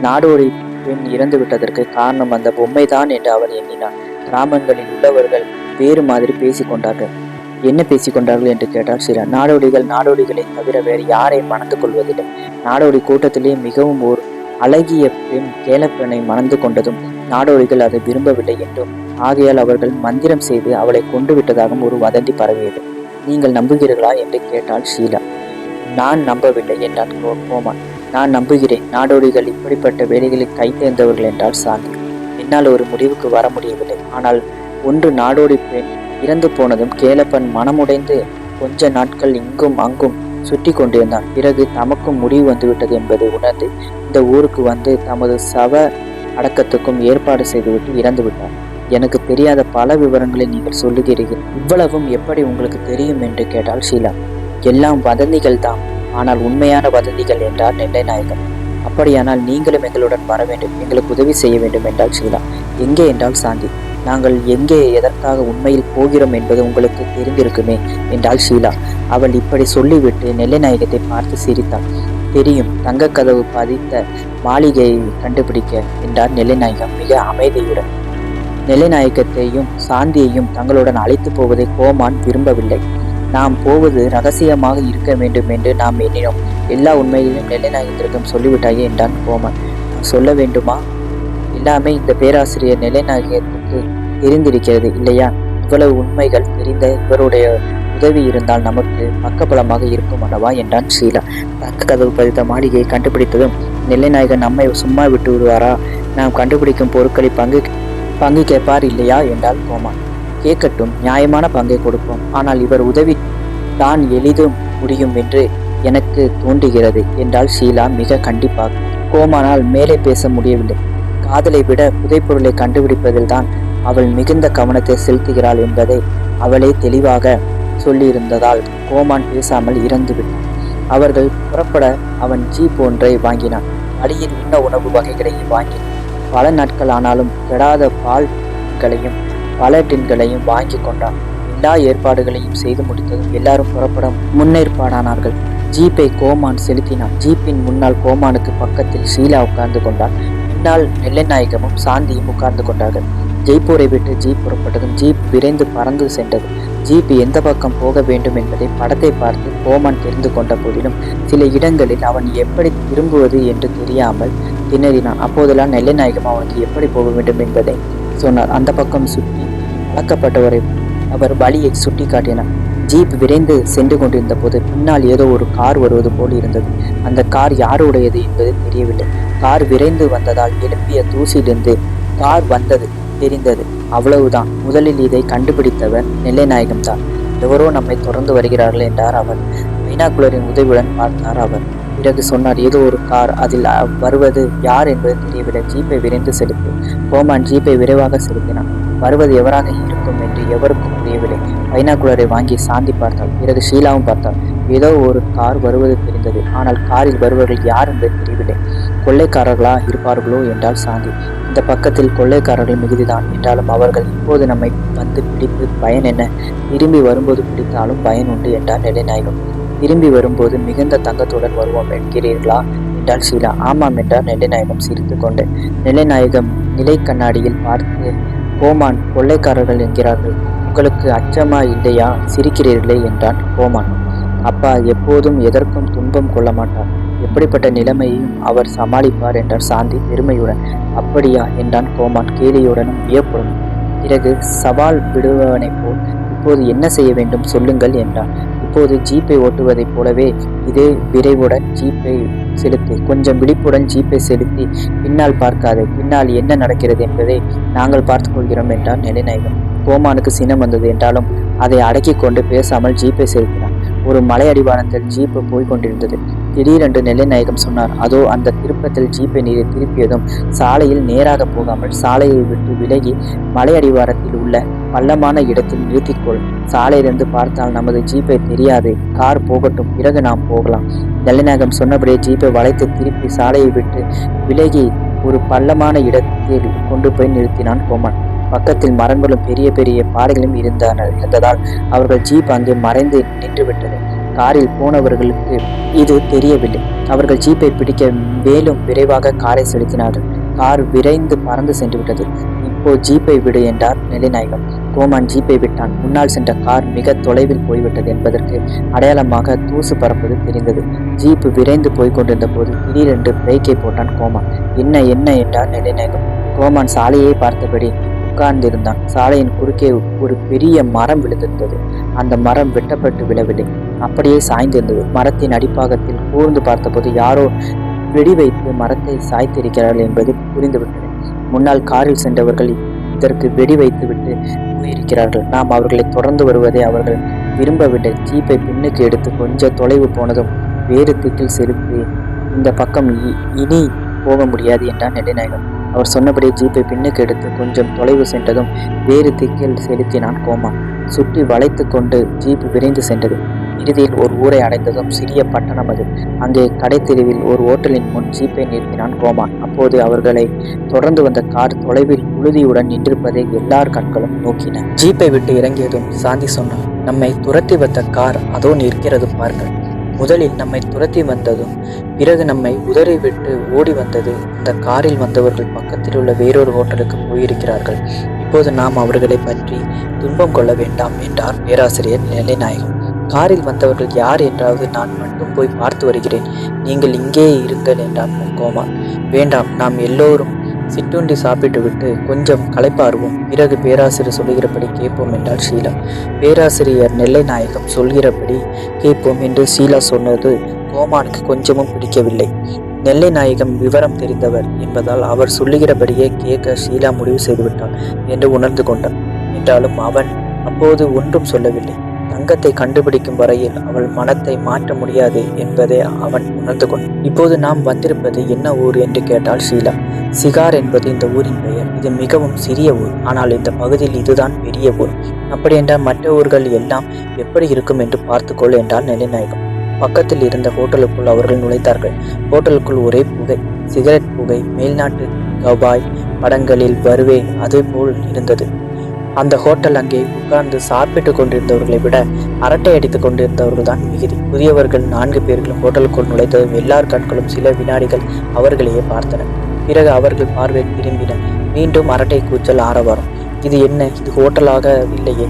நாடோடி பெண் இறந்து விட்டதற்கு காரணம் அந்த பொம்மைதான் என்று அவர் எண்ணினார். கிராமங்களில் உள்ளவர்கள் வேறு மாதிரி பேசிக்கொண்டார்கள். என்ன பேசிக்கொண்டார்கள் என்று கேட்டார் ஷீலா. நாடோடிகளை தவிர வேறு யாரையும் மணந்து கொள்வதில்லை. நாடோடி கூட்டத்திலே மிகவும் ஒரு அழகிய பெண் கேலப்பெண்ணை மணந்து கொண்டதும் நாடோடிகள் அதை விரும்பவில்லை என்றும், ஆகையால் அவர்கள் மந்திரம் செய்து அவளை கொண்டு விட்டதாகவும் ஒரு வதந்தி பரவியது. நீங்கள் நம்புகிறீர்களா என்று கேட்டாள் ஷீலா. நான் நம்பவில்லை என்றான் கோமான். நான் நம்புகிறேன். நாடோடிகள் இப்படிப்பட்ட வேலைகளில் கை தேர்ந்தவர்கள் என்றால் சாந்தி. என்னால் ஒரு முடிவுக்கு வர முடியவில்லை. ஆனால் ஒன்று, நாடோடி பெண் இறந்து போனதும் கேலப்பன் மனமுடைந்து கொஞ்ச நாட்கள் இங்கும் அங்கும் சுற்றி கொண்டிருந்தான். பிறகு தமக்கும் முடிவு வந்துவிட்டது என்பதை உணர்ந்து இந்த ஊருக்கு வந்து தமது சவ அடக்கத்துக்கும் ஏற்பாடு செய்துவிட்டு இறந்து விட்டார். எனக்கு தெரியாத பல விவரங்களை நீங்கள் சொல்லுகிறீர்கள். இவ்வளவும் எப்படி உங்களுக்கு தெரியும் என்று கேட்டாள் ஷீலா. எல்லாம் வதந்திகள் தான், ஆனால் உண்மையான வதந்திகள் என்றார் நெல்லைநாயகம். அப்படியானால் நீங்களும் எங்களுடன் வர வேண்டும், எங்களுக்கு உதவி செய்ய வேண்டும் என்றாள் ஷீலா. எங்கே என்றால் சாந்தி. நாங்கள் எங்கே, எதற்காக உண்மையில் போகிறோம் என்பது உங்களுக்கு தெரிந்திருக்குமே என்றாள் ஷீலா. அவள் இப்படி சொல்லிவிட்டு நெல்லைநாயகத்தை பார்த்து சிரித்தாள். தெரியும், தங்க கதவு பதித்த மாளிகையை கண்டுபிடிக்க என்றார் நெல்லைநாயகம் மிக அமைதியுடன். நெல்லைநாயகத்தையும் சாந்தியையும் தங்களுடன் அழைத்து போவதை கோமான் விரும்பவில்லை. நாம் போவது ரகசியமாக இருக்க வேண்டும் என்று நாம் எண்ணினோம். எல்லா உண்மைகளையும் நெல்லைநாயகத்திற்கும் சொல்லிவிட்டாயே என்றான் கோமான். நான் சொல்ல வேண்டுமா? எல்லாமே இந்த பேராசிரியர் நெல்லைநாயகத்துக்கு தெரிந்திருக்கிறது இல்லையா? இவ்வளவு உண்மைகள் தெரிந்த இவருடைய உதவி இருந்தால் நமக்கு பக்கபலமாக இருக்கும் அல்லவா என்றான் ஷீலா. தங்க கதவு பதித்த மாளிகையை கண்டுபிடித்ததும் நெல்லைநாயகன் நம்மை சும்மா விட்டு விடுவாரா? நாம் கண்டுபிடிக்கும் பொருட்களை பங்கு கேட்பார் இல்லையா என்றால் கோமான். கேட்கட்டும், நியாயமான பங்கை கொடுப்போம். ஆனால் இவர் உதவி தான் எளிதும் முடியும் என்று எனக்கு தோன்றுகிறது என்றால் ஷீலா மிக கண்டிப்பாக. கோமானால் மேலே பேச முடியவில்லை. காதலை விட புதைப்பொருளை கண்டுபிடிப்பதில் தான் அவள் மிகுந்த கவனத்தை செலுத்துகிறாள் என்பதை அவளே தெளிவாக சொல்லியிருந்ததால் கோமான் பேசாமல் இறந்துவிட்டான். அவர்கள் புறப்பட அவன் ஜீப் ஒன்றை வாங்கினான். வழியில் உண்ண உணவு வகைகளையும் வாங்கினான். பல நாட்கள் ஆனாலும் கெடாத பால்களையும் பல டின்களையும் வாங்கி கொண்டான். எல்லா ஏற்பாடுகளையும் செய்து முடித்ததும் எல்லாரும் புறப்பட முன்னேற்பாடானார்கள். ஜீப்பை கோமான் செலுத்தினான். ஜீப்பின் முன்னால் கோமானுக்கு பக்கத்தில் ஷீலா உட்கார்ந்து கொண்டான். பின்னால் நெல்லைநாயகமும் சாந்தியும் உட்கார்ந்து கொண்டார்கள். ஜெய்ப்பூரை விட்டு ஜீப் புறப்பட்டதும் ஜீப் விரைந்து பறந்து சென்றது. ஜீப் எந்த பக்கம் போக வேண்டும் என்பதை படத்தை பார்த்து கோமான் தெரிந்து கொண்ட போதிலும் சில இடங்களில் அவன் எப்படி திரும்புவது என்று தெரியாமல் திணறினான். அப்போதெல்லாம் நெல்லைநாயகம் அவனுக்கு எப்படி போக வேண்டும் என்பதை சொன்னார். அந்த பக்கம் சுற்றி பழக்கப்பட்டவரை அவர் வழியை சுட்டி காட்டினார். ஜீப் விரைந்து சென்று கொண்டிருந்த போது பின்னால் ஏதோ ஒரு கார் வருவது போல் இருந்தது. அந்த கார் யாருடையது என்பது தெரியவில்லை. கார் விரைந்து வந்ததால் எழுப்பிய தூசிலிருந்து கார் வந்தது தெரிந்தது. அவ்வளவுதான். முதலில் இதை கண்டுபிடித்தவர் நெல்லைநாயகம் தான். எவரோ நம்மை தொடர்ந்து வருகிறார்கள் என்றார் அவர். பைனாகுலரின் உதவியுடன் பார்த்தார் அவர். பிறகு சொன்னார், ஏதோ ஒரு கார், அதில் வருவது யார் என்பது தெரியவில்லை. ஜீப்பை விரைந்து செலுத்து. கோமான் ஜீப்பை விரைவாக செலுத்தினான். வருவது எவராக இருக்கும் என்று எவருக்கும் தெரியவில்லை. பைனாகுலரை வாங்கி சாந்தி பார்த்தாள். பிறகு ஷீலாவும் பார்த்தாள். ஏதோ ஒரு கார் வருவது தெரிந்தது. ஆனால் காரில் வருபவர்கள் யார் என்பது தெரியவில்லை. கொள்ளைக்காரர்களா இருப்பார்களோ என்றால் சாந்தி. இந்த பக்கத்தில் கொள்ளைக்காரர்கள் மிகுதிதான் என்றாலும் அவர்கள் இப்போது நம்மை வந்து பிடித்து பயன் என்ன? திரும்பி வரும்போது பிடித்தாலும் பயன் உண்டு என்றார் நெல்லைநாயகம். திரும்பி வரும்போது மிகுந்த தங்கத்துடன் வருவோம் என்கிறீர்களா என்றால் ஷீலா. ஆமாம் என்றார் நெல்லைநாயகம் சிரித்து கொண்டு. நெல்லைநாயகம் நிலை கண்ணாடியில் பார்த்து, கோமான், கொள்ளைக்காரர்கள் என்கிறார்கள், உங்களுக்கு அச்சமா இல்லையா? சிரிக்கிறீர்களே என்றான் கோமான். அப்பா எப்போதும் எதற்கும் துன்பம் கொள்ள மாட்டார். எப்படிப்பட்ட நிலைமையையும் அவர் சமாளிப்பார் என்றார் சாந்தி பெருமையுடன். அப்படியா என்றான் கோமான் கேலியுடனும் வியப்புடனும். பிறகு சவால் விடுவனைப் போல், இப்போது என்ன செய்ய வேண்டும் சொல்லுங்கள் என்றான். இப்போது ஜீப்பை ஓட்டுவதைப் போலவே இதே விரைவுடன் ஜீப்பை செலுத்தி, கொஞ்சம் விழிப்புடன் ஜீப்பை செலுத்தி பின்னால் பார்க்காதே. பின்னால் என்ன நடக்கிறது என்பதை நாங்கள் பார்த்துக் கொள்கிறோம் என்றார் நெல்லைநாயகம். கோமானுக்கு சினம் வந்தது. என்றாலும் அதை அடக்கி கொண்டு பேசாமல் ஜீப்பை செலுத்தினான். ஒரு மலை அடிவாரத்தில் ஜீப்பு போய்கொண்டிருந்தது. திடீரென்று நெல்லைநாயகம் சொன்னார், அதோ அந்த திருப்பத்தில் ஜீப்பை திருப்பியதும் சாலையில் நேராக போகாமல் சாலையை விட்டு விலகி மலை அடிவாரத்தில் உள்ள பள்ளமான இடத்தில் நிறுத்திக்கொள். சாலையிலிருந்து பார்த்தால் நமது ஜீப்பை தெரியாது. கார் போகட்டும், பிறகு நாம் போகலாம். நெல்லைநாயகம் சொன்னபடியே ஜீப்பை வளைத்து திருப்பி சாலையை விட்டு விலகி ஒரு பள்ளமான இடத்தில் கொண்டு போய் நிறுத்தினான் கோமான். பக்கத்தில் மரங்களும் பெரிய பெரிய பாறைகளும் இருந்ததால் அவர்கள் ஜீப் அங்கே மறைந்து நின்றுவிட்டது. காரில் போனவர்களுக்கு இது தெரியவில்லை. அவர்கள் ஜீப்பை பிடிக்க மேலும் விரைவாக காரை செலுத்தினார்கள். கார் விரைந்து பறந்து சென்று விட்டது. இப்போ ஜீப்பை விடு என்றார் நெல்லைநாயகம். கோமான் ஜீப்பை விட்டான். முன்னால் சென்ற கார் மிக தொலைவில் போய்விட்டது என்பதற்கு அடையாளமாக தூசு பறப்பது தெரிந்தது. ஜீப்பு விரைந்து போய்கொண்டிருந்த போது திடீரென்று பிரேக்கை போட்டான் கோமான். என்ன என்ன என்றார் நெல்லைநாயகம். கோமான் சாலையை பார்த்தபடி உட்கார்ந்திருந்தான். சாலையின் குறுக்கே ஒரு பெரிய மரம் விழுந்திருந்தது. அந்த மரம் வெட்டப்பட்டு விழவில்லை, அப்படியே சாய்ந்திருந்தது. மரத்தின் அடிப்பாகத்தில் கூர்ந்து பார்த்தபோது யாரோ வெடி வைத்து மரத்தை சாய்த்திருக்கிறார்கள் என்பது புரிந்துவிட்டது. முன்னால் காரில் சென்றவர்கள் இதற்கு வெடி வைத்து விட்டு போயிருக்கிறார்கள். நாம் அவர்களை தொடர்ந்து வருவதை அவர்கள் விரும்பவில்லை. ஜீப்பை பின்னுக்கு எடுத்து கொஞ்சம் தொலைவு போனதும் வேறு திக்கில் செலுத்தி இந்த பக்கம் இனி போக முடியாது என்றார் நெல்லைநாயகம். அவர் சொன்னபடி ஜீப்பை பின்னுக்கு எடுத்து கொஞ்சம் தொலைவு சென்றதும் வேறு திக்கில் செலுத்தினான் கோமான். சுற்றி வளைத்து கொண்டு ஜீப் விரைந்து சென்றது. இறுதியில் ஒரு ஊரை அடைந்ததும் சிறிய பட்டணம் அது. அங்கே கடைத்தெருவில் ஒரு ஓட்டலின் முன் ஜீப்பை நிறுத்தினான் கோமான். அப்போது அவர்களை தொடர்ந்து வந்த கார் தொலைவில் புழுதியுடன் நின்றிருப்பதை எல்லார் கண்களும் நோக்கின. ஜீப்பை விட்டு இறங்கியதும் சாந்தி சொன்னார், நம்மை துரத்தி வந்த கார் அதோ நிற்கிறது பாருங்கள். முதலில் நம்மை துரத்தி வந்ததும் பிறகு நம்மை உதறிவிட்டு ஓடி வந்தது அந்த காரில் வந்தவர்கள் பக்கத்தில் உள்ள வேறொரு ஹோட்டலுக்கு போயிருக்கிறார்கள். இப்போது நாம் அவர்களை பற்றி துன்பம் கொள்ள வேண்டாம் என்றார் பேராசிரியர் நெல்லைநாயகம். காரில் வந்தவர்கள் யார் என்றாவது நான் மட்டும் போய் பார்த்து வருகிறேன், நீங்கள் இங்கே இருங்கள் என்றான் கோமான். வேண்டாம், நாம் எல்லோரும் சிற்றுண்டி சாப்பிட்டு விட்டு கொஞ்சம் களைப்பாருவோம், பிறகு பேராசிரியர் சொல்கிறபடி கேட்போம் என்றார் ஷீலா. பேராசிரியர் நெல்லைநாயகம் சொல்கிறபடி கேட்போம் என்று ஷீலா சொன்னது கோமானுக்கு கொஞ்சமும் பிடிக்கவில்லை. நெல்லைநாயகம் விவரம் தெரிந்தவர் என்பதால் அவர் சொல்லுகிறபடியே கேட்க ஷீலா முடிவு செய்துவிட்டாள் என்று உணர்ந்து கொண்டான். என்றாலும் அவன் அப்போது ஒன்றும் சொல்லவில்லை. தங்கத்தை கண்டுபிடிக்கும் வரையில் அவள் மனத்தை மாற்ற முடியாது என்பதை அவன் உணர்ந்து கொண்டான். இப்போது நாம் வந்திருப்பது என்ன ஊர் என்று கேட்டாள் ஷீலா. சிகார் என்பது இந்த ஊரின் பெயர். இது மிகவும் சிறிய ஊர், ஆனால் இந்த பகுதியில் இதுதான் பெரிய ஊர். அப்படியென்றால் மற்ற ஊர்கள் எல்லாம் எப்படி இருக்கும் என்று பார்த்துக்கொள் என்றால் நெல்லைநாயகம். பக்கத்தில் இருந்த ஹோட்டலுக்குள் அவர்கள் நுழைத்தார்கள். ஹோட்டலுக்குள் ஒரே புகை, சிகரெட் புகை, மேல்நாட்டு கபாய் படங்களில் வருவே அதே போல் இருந்தது. அந்த ஹோட்டல் அங்கே உட்கார்ந்து சாப்பிட்டு கொண்டிருந்தவர்களை விட அரட்டை அடித்துக் கொண்டிருந்தவர்கள் தான் மிகுதி. புதியவர்கள் 4 பேர்களும் ஹோட்டலுக்குள் நுழைத்ததும் எல்லார் கண்களும் சில வினாடிகள் அவர்களையே பார்த்தன. பிறகு அவர்கள் பார்வை திரும்பின. மீண்டும் அரட்டை கூச்சல், ஆரவாரம். இது என்ன? இது ஹோட்டலாக இல்லையே.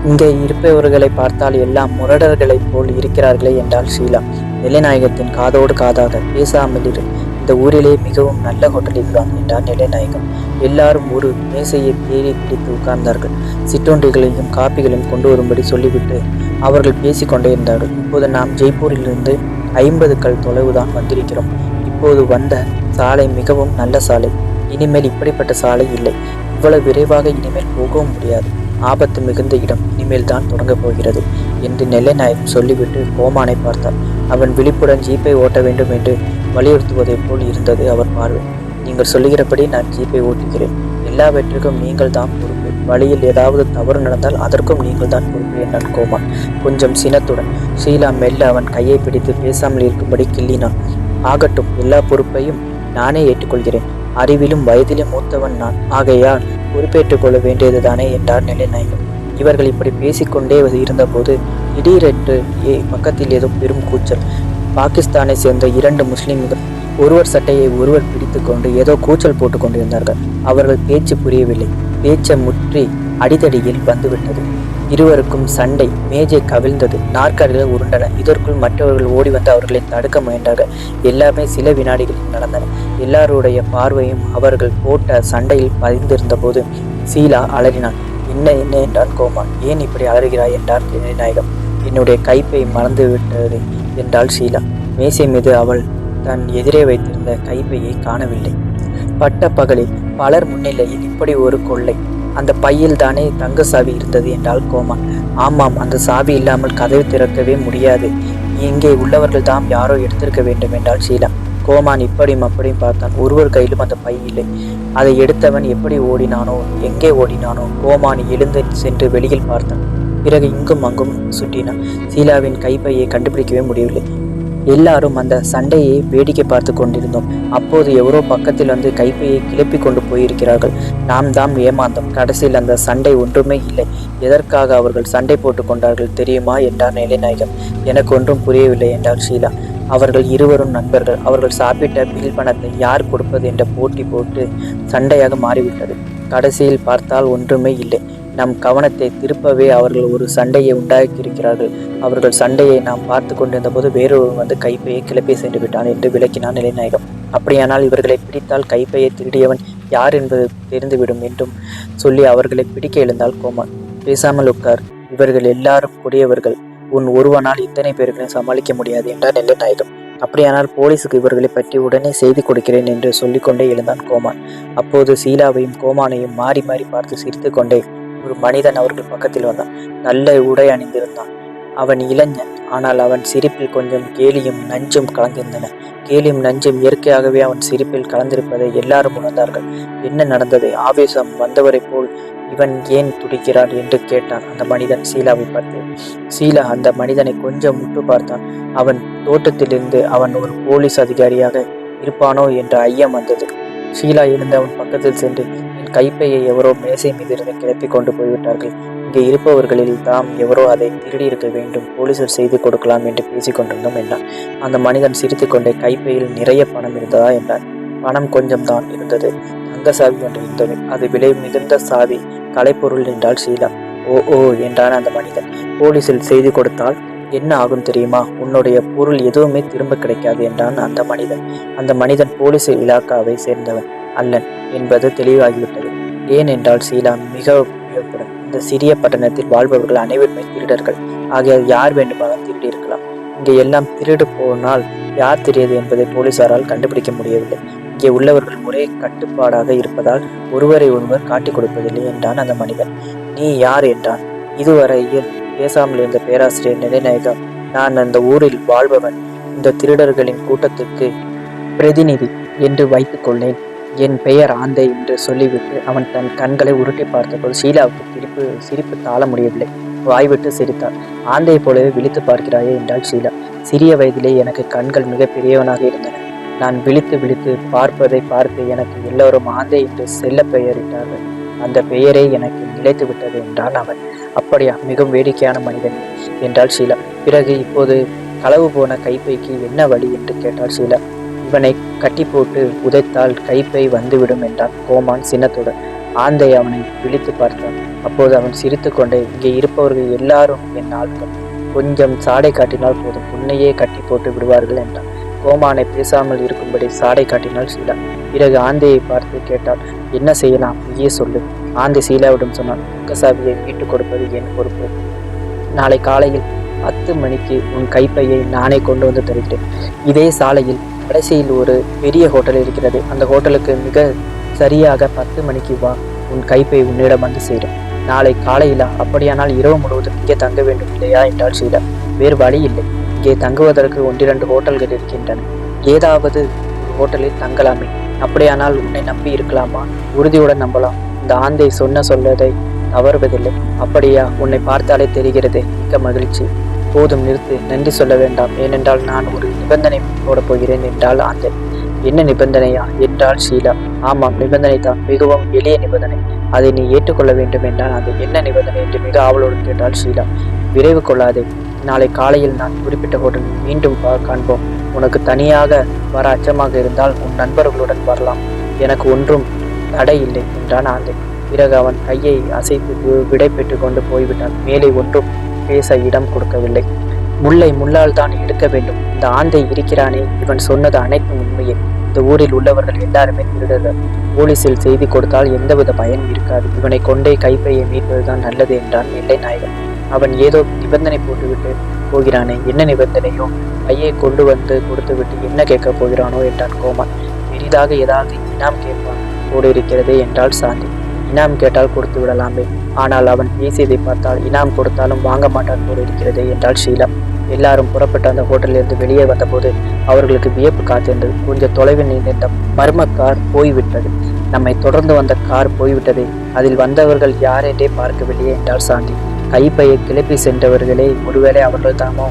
இங்கே இருப்பவர்களை பார்த்தால் எல்லாம் முரடர்களைப் போல் இருக்கிறார்களே என்றாள் ஷீலா. நெல்லைநாயகத்தின் காதோடு காதாக, பேசாமல் இரு, இந்த ஊரிலே மிகவும் நல்ல ஹோட்டல் இதுதான் என்றார் நெல்லைநாயகம். எல்லாரும் ஒரு மேசையை தேடி பிடித்து உட்கார்ந்தார்கள். சிற்றுண்டிகளையும் காப்பிகளையும் கொண்டு வரும்படி சொல்லிவிட்டு அவர்கள் பேசிக்கொண்டே இருந்தார்கள். இப்போது நாம் ஜெய்ப்பூரிலிருந்து 50 கல் தொலைவுதான் வந்திருக்கிறோம். இப்போது வந்த சாலை மிகவும் நல்ல சாலை. இனிமேல் இப்படிப்பட்ட சாலை இல்லை. இவ்வளவு விரைவாக இனிமேல் போகவும் முடியாது. ஆபத்து மிகுந்த இடம் இனிமேல் தான் தொடங்கப் போகிறது என்று நெல்லைநாயகம் சொல்லிவிட்டு கோமானை பார்த்தார். அவன் விழிப்புடன் ஜீப்பை ஓட்ட வேண்டும் என்று வலியுறுத்துவதைப் போல் இருந்தது அவர் பார்வை. நீங்கள் சொல்லுகிறபடி நான் ஜீப்பை ஓட்டுகிறேன். எல்லாவற்றிற்கும் நீங்கள் தான் பொறுப்பு. வழியில் ஏதாவது தவறு நடந்தால் அதற்கும் நீங்கள் தான் பொறுப்பு என்றான் கோமான் கொஞ்சம் சினத்துடன். ஷீலா மெல்ல அவன் கையை பிடித்து பேசாமல் இருக்கும்படி கிள்ளினான். ஆகட்டும், எல்லா பொறுப்பையும் நானே ஏற்றுக்கொள்கிறேன். அறிவிலும் வயதிலும் மூத்தவன் நான். ஆகையால் பொறுப்பேற்றுக் கொள்ள வேண்டியதுதானே என்றார் நெல்லைநாயகம். இவர்கள் இப்படி பேசிக்கொண்டே இருந்தபோது திடீரென்று பக்கத்தில் ஏதோ பெரும் கூச்சல். பாகிஸ்தானை சேர்ந்த 2 முஸ்லிம்கள் ஒருவர் சட்டையை ஒருவர் பிடித்து கொண்டு ஏதோ கூச்சல் போட்டு கொண்டிருந்தார்கள். அவர்கள் பேச்சு புரியவில்லை. பேச்சை முற்றி அடிதடியில் வந்துவிட்டது. இருவருக்கும் சண்டை. மேஜை கவிழ்ந்தது. நாற்காலிகள் உருண்டன. இதற்குள் மற்றவர்கள் ஓடி வந்து அவர்களை தடுக்க முயன்றார்கள். எல்லாமே சில வினாடிகளில் நடந்தன. எல்லாருடைய பார்வையும் அவர்கள் போட்ட சண்டையில் பதிந்திருந்த போது ஷீலா அலறினாள். என்ன என்ன என்றான் கோமான். ஏன் இப்படி அலறுகிறாய் என்றார் நெல்லைநாயகம். என்னுடைய கைப்பை மறந்து விட்டது என்றாள் ஷீலா. மேசை மீது அவள் தன் எதிரே வைத்திருந்த கைப்பையை காணவில்லை. பட்ட பகலில் பலர் முன்னிலையில் இப்படி ஒரு கொள்ளை. அந்த பையில் தானே தங்க சாவி இருந்தது என்றால் கோமான். ஆமாம், அந்த சாவி இல்லாமல் கதவை திறக்கவே முடியாது. இங்கே உள்ளவர்கள் தாம் யாரோ எடுத்திருக்க வேண்டும் என்றால் ஷீலா. கோமான் இப்படியும் அப்படியும் பார்த்தான். ஒருவர் கையிலும் அந்த பை இல்லை. அதை எடுத்தவன் எப்படி ஓடினானோ, எங்கே ஓடினானோ. கோமான் எழுந்து சென்று வெளியில் பார்த்தான். பிறகு இங்கும் அங்கும் சுற்றினான். ஷீலாவின் கைப்பையை கண்டுபிடிக்கவே முடியவில்லை. எல்லாரும் அந்த சண்டையை வேடிக்கை பார்த்து கொண்டிருந்தோம். அப்போது எவரோ பக்கத்தில் வந்து கைப்பையை கிளப்பி கொண்டு போயிருக்கிறார்கள். நாம் தான் ஏமாந்தோம். கடைசியில் அந்த சண்டை ஒன்றுமே இல்லை. எதற்காக அவர்கள் சண்டை போட்டு கொண்டார்கள் தெரியுமா என்றார் நெல்லைநாயகம். எனக்கு ஒன்றும் புரியவில்லை என்றார் ஷீலா. அவர்கள் இருவரும் நண்பர்கள். அவர்கள் சாப்பிட்ட பில் பணத்தை யார் கொடுப்பது என்ற போட்டி போட்டு சண்டையாக மாறிவிட்டது. கடைசியில் பார்த்தால் ஒன்றுமே இல்லை. நம் கவனத்தை திருப்பவே அவர்கள் ஒரு சண்டையை உண்டாக்கியிருக்கிறார்கள். அவர்கள் சண்டையை நாம் பார்த்து கொண்டிருந்த போது வேறொருவன் வந்து கைப்பையை கிளப்பி சென்று விட்டான் என்று விளக்கினான் நெல்லைநாயகம். அப்படியானால் இவர்களை பிடித்தால் கைப்பையை திருடியவன் யார் என்பது தெரிந்துவிடும் என்றும் சொல்லி அவர்களை பிடிக்க எழுந்தால் கோமான். பேசாமல் உட்கார், இவர்கள் எல்லாரும் கொடியவர்கள். உன் ஒருவனால் இத்தனை பேர்களையும் சமாளிக்க முடியாது என்றார் நெல்லைநாயகம். அப்படியானால் போலீஸுக்கு இவர்களை பற்றி உடனே செய்தி கொடுக்கிறேன் என்று சொல்லிக்கொண்டே எழுந்தான் கோமான். அப்போது ஷீலாவையும் கோமானையும் மாறி மாறி பார்த்து சிரித்து கொண்டே ஒரு மனிதன் அவர்கள் பக்கத்தில் வந்தான். நல்ல உடை அணிந்திருந்தான். அவன் இளைஞன். ஆனால் அவன் சிரிப்பில் கொஞ்சம் கேலியும் நஞ்சும் கலந்திருந்தன. கேலியும் நஞ்சும் இயற்கையாகவே அவன் சிரிப்பில் கலந்திருப்பதை எல்லாரும் உணர்ந்தார்கள். என்ன நடந்தது? ஆவேசம் வந்தவரை போல் இவன் ஏன் துடிக்கிறான் என்று கேட்டான் அந்த மனிதன் ஷீலாவை பார்த்து. ஷீலா அந்த மனிதனை கொஞ்சம் முட்டு பார்த்தான். அவன் தோட்டத்திலிருந்து அவன் ஒரு போலீஸ் அதிகாரியாக இருப்பானோ என்ற ஐயம் வந்தது. ஷீலா எழுந்து அவன் பக்கத்தில் சென்று, என் கைப்பையை எவரோ மேசை மீது இருந்து கிளப்பி கொண்டு போய்விட்டார்கள். இங்கே இருப்பவர்களில் தாம் எவரோ அதை திருடி இருக்க வேண்டும், போலீசில் செய்து கொடுக்கலாம் என்று பேசிக் கொண்டிருந்தோம் என்றார். அந்த மனிதன் சிரித்துக்கொண்டே கைப்பையில் நிறைய பணம் இருந்ததா என்றார். பணம் கொஞ்சம் தான் இருந்தது. தங்க சாவி ஒன்று இருந்தது. அது விலை மிகுந்த சாவி, கலைப்பொருள் என்றாள் ஷீலா. ஓ ஓ என்றான் அந்த மனிதன். போலீசில் செய்து கொடுத்தால் என்ன ஆகும் தெரியுமா? உன்னுடைய பொருள் எதுவுமே திரும்ப கிடைக்காது என்றான் அந்த மனிதன். அந்த மனிதன் போலீஸ் இலாக்காவை சேர்ந்தவன் அல்லன் என்பது தெளிவாகிவிட்டது. ஏன் என்றால் ஷீலா மிக வியப்புடன். இந்த சிறிய பட்டணத்தில் வாழ்பவர்கள் அனைவருமே திருடர்கள். ஆகையால் யார் வேண்டுமானாலும் திருடி இருக்கலாம். இங்கே எல்லாம் திருடு போனால் யார் திருடியது என்பதை போலீசாரால் கண்டுபிடிக்க முடியவில்லை. இங்கே உள்ளவர்கள் ஒரே கட்டுப்பாடாக இருப்பதால் ஒருவரை ஒருவர் காட்டிக் கொடுப்பதில்லை என்றான் அந்த மனிதன். நீ யார் என்றான். இதுவரையில் பேசாமல் இருந்த பேராசிரியர் நிலைநாயகம், நான் அந்த ஊரில் வாழ்பவன், இந்த திருடர்களின் கூட்டத்துக்கு பிரதிநிதி என்று வைத்துக் கொள்ளேன். என் பெயர் ஆந்தை என்று சொல்லிவிட்டு அவன் தன் கண்களை உருட்டி பார்த்தபோது ஷீலாவுக்கு சிரிப்பு தாழ முடியவில்லை. வாய்விட்டு சிரித்தாள். ஆந்தை போலவே விழித்து பார்க்கிறாயே என்றாள் ஷீலா. சிறிய வயதிலே எனக்கு கண்கள் மிக பெரியவனாக இருந்தன. நான் விழித்து விழித்து பார்ப்பதை பார்த்து எனக்கு எல்லோரும் ஆந்தை என்று செல்ல பெயரிட்டார்கள். அந்த பெயரே எனக்கு நிலைத்து விட்டது என்றான் அவன். அப்படியா? மிகவும் வேடிக்கையான மனிதன் என்றாள் ஷீலா. பிறகு இப்போது களவு போன கைப்பைக்கு என்ன வழி என்று கேட்டாள் ஷீலா. இவனை கட்டி போட்டு உதைத்தால் கைப்பை வந்துவிடும் என்றான் கோமான் சின்னத்துடன். ஆந்தை அவனை விழித்து பார்த்தான். அப்போது அவன் சிரித்து கொண்டே, இங்கே இருப்பவர்கள் எல்லாரும் என் ஆட்கள், கொஞ்சம் சாடை காட்டினால் போதும், உன்னையே கட்டி போட்டு விடுவார்கள் என்றான். கோமானை பேசாமல் இருக்கும்படி சாடை காட்டினாள் ஷீலா. பிறகு ஆந்தையை பார்த்து கேட்டாள், என்ன செய்யலாம், நீயே சொல்லு. ஆந்தை ஷீலாவிடம் சொன்னான், தங்கசாவியை மீட்டுக் கொடுப்பது என் பொறுப்பு. நாளை காலையில் 10 மணிக்கு உன் கைப்பையை நானே கொண்டு வந்து தருகிறேன். இதே சாலையில் கடைசியில் ஒரு பெரிய ஹோட்டல் இருக்கிறது. அந்த ஹோட்டலுக்கு மிக சரியாக 10 மணிக்கு வா. உன் கைப்பை உன்னிடம் வந்து சேரும். நாளை காலையிலா? அப்படியானால் இரவு முழுவதும் இங்கே தங்க வேண்டும் இல்லையா என்றாள் ஷீலா. வேறு வழி இல்லை. இங்கே தங்குவதற்கு 1-2 ஹோட்டல்கள் இருக்கின்றன. ஏதாவது ஒரு ஹோட்டலில் தங்கலாமே. அப்படியானால் உன்னை நம்பி இருக்கலாமா? உறுதியுடன் நம்பலாம். இந்த ஆந்தை சொல்லதை தவறுவதில்லை. அப்படியா? உன்னை பார்த்தாலே தெரிகிறதே. மிக்க மகிழ்ச்சி. போதும், நிறுத்து. நன்றி சொல்ல வேண்டாம். ஏனென்றால் நான் ஒரு நிபந்தனை போடப் போகிறேன் என்றால் ஆந்தை. என்ன நிபந்தனையா என்றாள் ஷீலா. ஆமாம், நிபந்தனை தான். மிகவும் எளிய நிபந்தனை. அதை நீ ஏற்றுக்கொள்ள வேண்டும் என்றால் அது என்ன நிபந்தனை என்று மிக ஆவலோடு கேட்டாள் ஷீலா. விரைவு கொள்ளாதே. நாளை காலையில் நான் குறிப்பிட்ட ஹோட்டலில் மீண்டும் காண்போம். உனக்கு தனியாக வர அச்சமாக இருந்தால் உன் நண்பர்களுடன் வரலாம். எனக்கு ஒன்றும் தடை இல்லை என்றான் ஆந்தை. பிறகு அவன் கையை அசைத்து விடை பெற்று கொண்டு போய்விட்டான். மேலே ஒன்றும் பேச இடம் கொடுக்கவில்லை. முல்லை முள்ளால் தான் எடுக்க வேண்டும். இந்த ஆந்தை இருக்கிறானே, இவன் சொன்னது அனைத்தும் உண்மையே. இந்த ஊரில் உள்ளவர்கள் எல்லாருமே திருடர்கள். போலீசில் செய்தி கொடுத்தால் எந்தவித பயனும் இருக்காது. இவனை கொண்டே கைப்பையை மீட்பதுதான் நல்லது என்றான் நெல்லைநாயகன். அவன் ஏதோ நிபந்தனை போட்டுவிட்டு போகிறானே, என்ன நிபந்தனையோ? கையை கொண்டு வந்து கொடுத்துவிட்டு என்ன கேட்க போகிறானோ என்றான் கோமான். பெரிதாக ஏதாவது இனாம் கேட்பான் போடு இருக்கிறதே என்றாள் சாந்தி. இனாம் கேட்டால் கொடுத்து விடலாமே. ஆனால் அவன் பேசியதை பார்த்தால் இனாம் கொடுத்தாலும் வாங்க மாட்டான் போல இருக்கிறதே என்றாள் ஷீலா. எல்லாரும் புறப்பட்டு அந்த ஹோட்டலிலிருந்து வெளியே வந்தபோது அவர்களுக்கு வியப்பு காத்திருந்தது. கொஞ்சம் தொலைவில் நின்ற மர்ம கார் போய்விட்டது. நம்மை தொடர்ந்து வந்த கார் போய்விட்டதே. அதில் வந்தவர்கள் யாரென்றே பார்க்கவில்லையே என்றாள் சாந்தி. கைப்பையை கிளப்பி சென்றவர்களே, ஒருவேளை அவர்கள் தாமோ?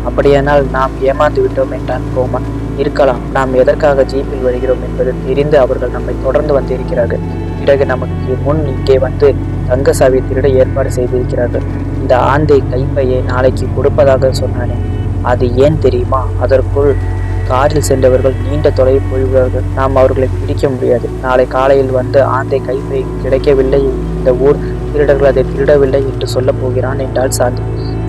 அப்படியானால் நாம் ஏமாந்து விட்டோம் என்றான் கோமான். இருக்கலாம். நாம் எதற்காக ஜீப்பில் வருகிறோம் என்பது தெரிந்து அவர்கள் நம்மை தொடர்ந்து வந்திருக்கிறார்கள். பிறகு நமக்கு முன் இங்கே வந்து தங்கசாவி திருட ஏற்பாடு செய்திருக்கிறார்கள். இந்த ஆந்தை கைப்பையை நாளைக்கு கொடுப்பதாக சொன்னானே, அது ஏன் தெரியுமா? அதற்குள் காரில் சென்றவர்கள் நீண்ட தொலைவு போய்விடுவார்கள். நாம் அவர்களை பிடிக்க முடியாது. நாளை காலையில் வந்து ஆந்தை கைப்பை கிடைக்கவில்லை, இந்த ஊர் திருடர்கள் அதை திருடவில்லை என்று சொல்லப் போகிறான் என்றாள் சாந்தி.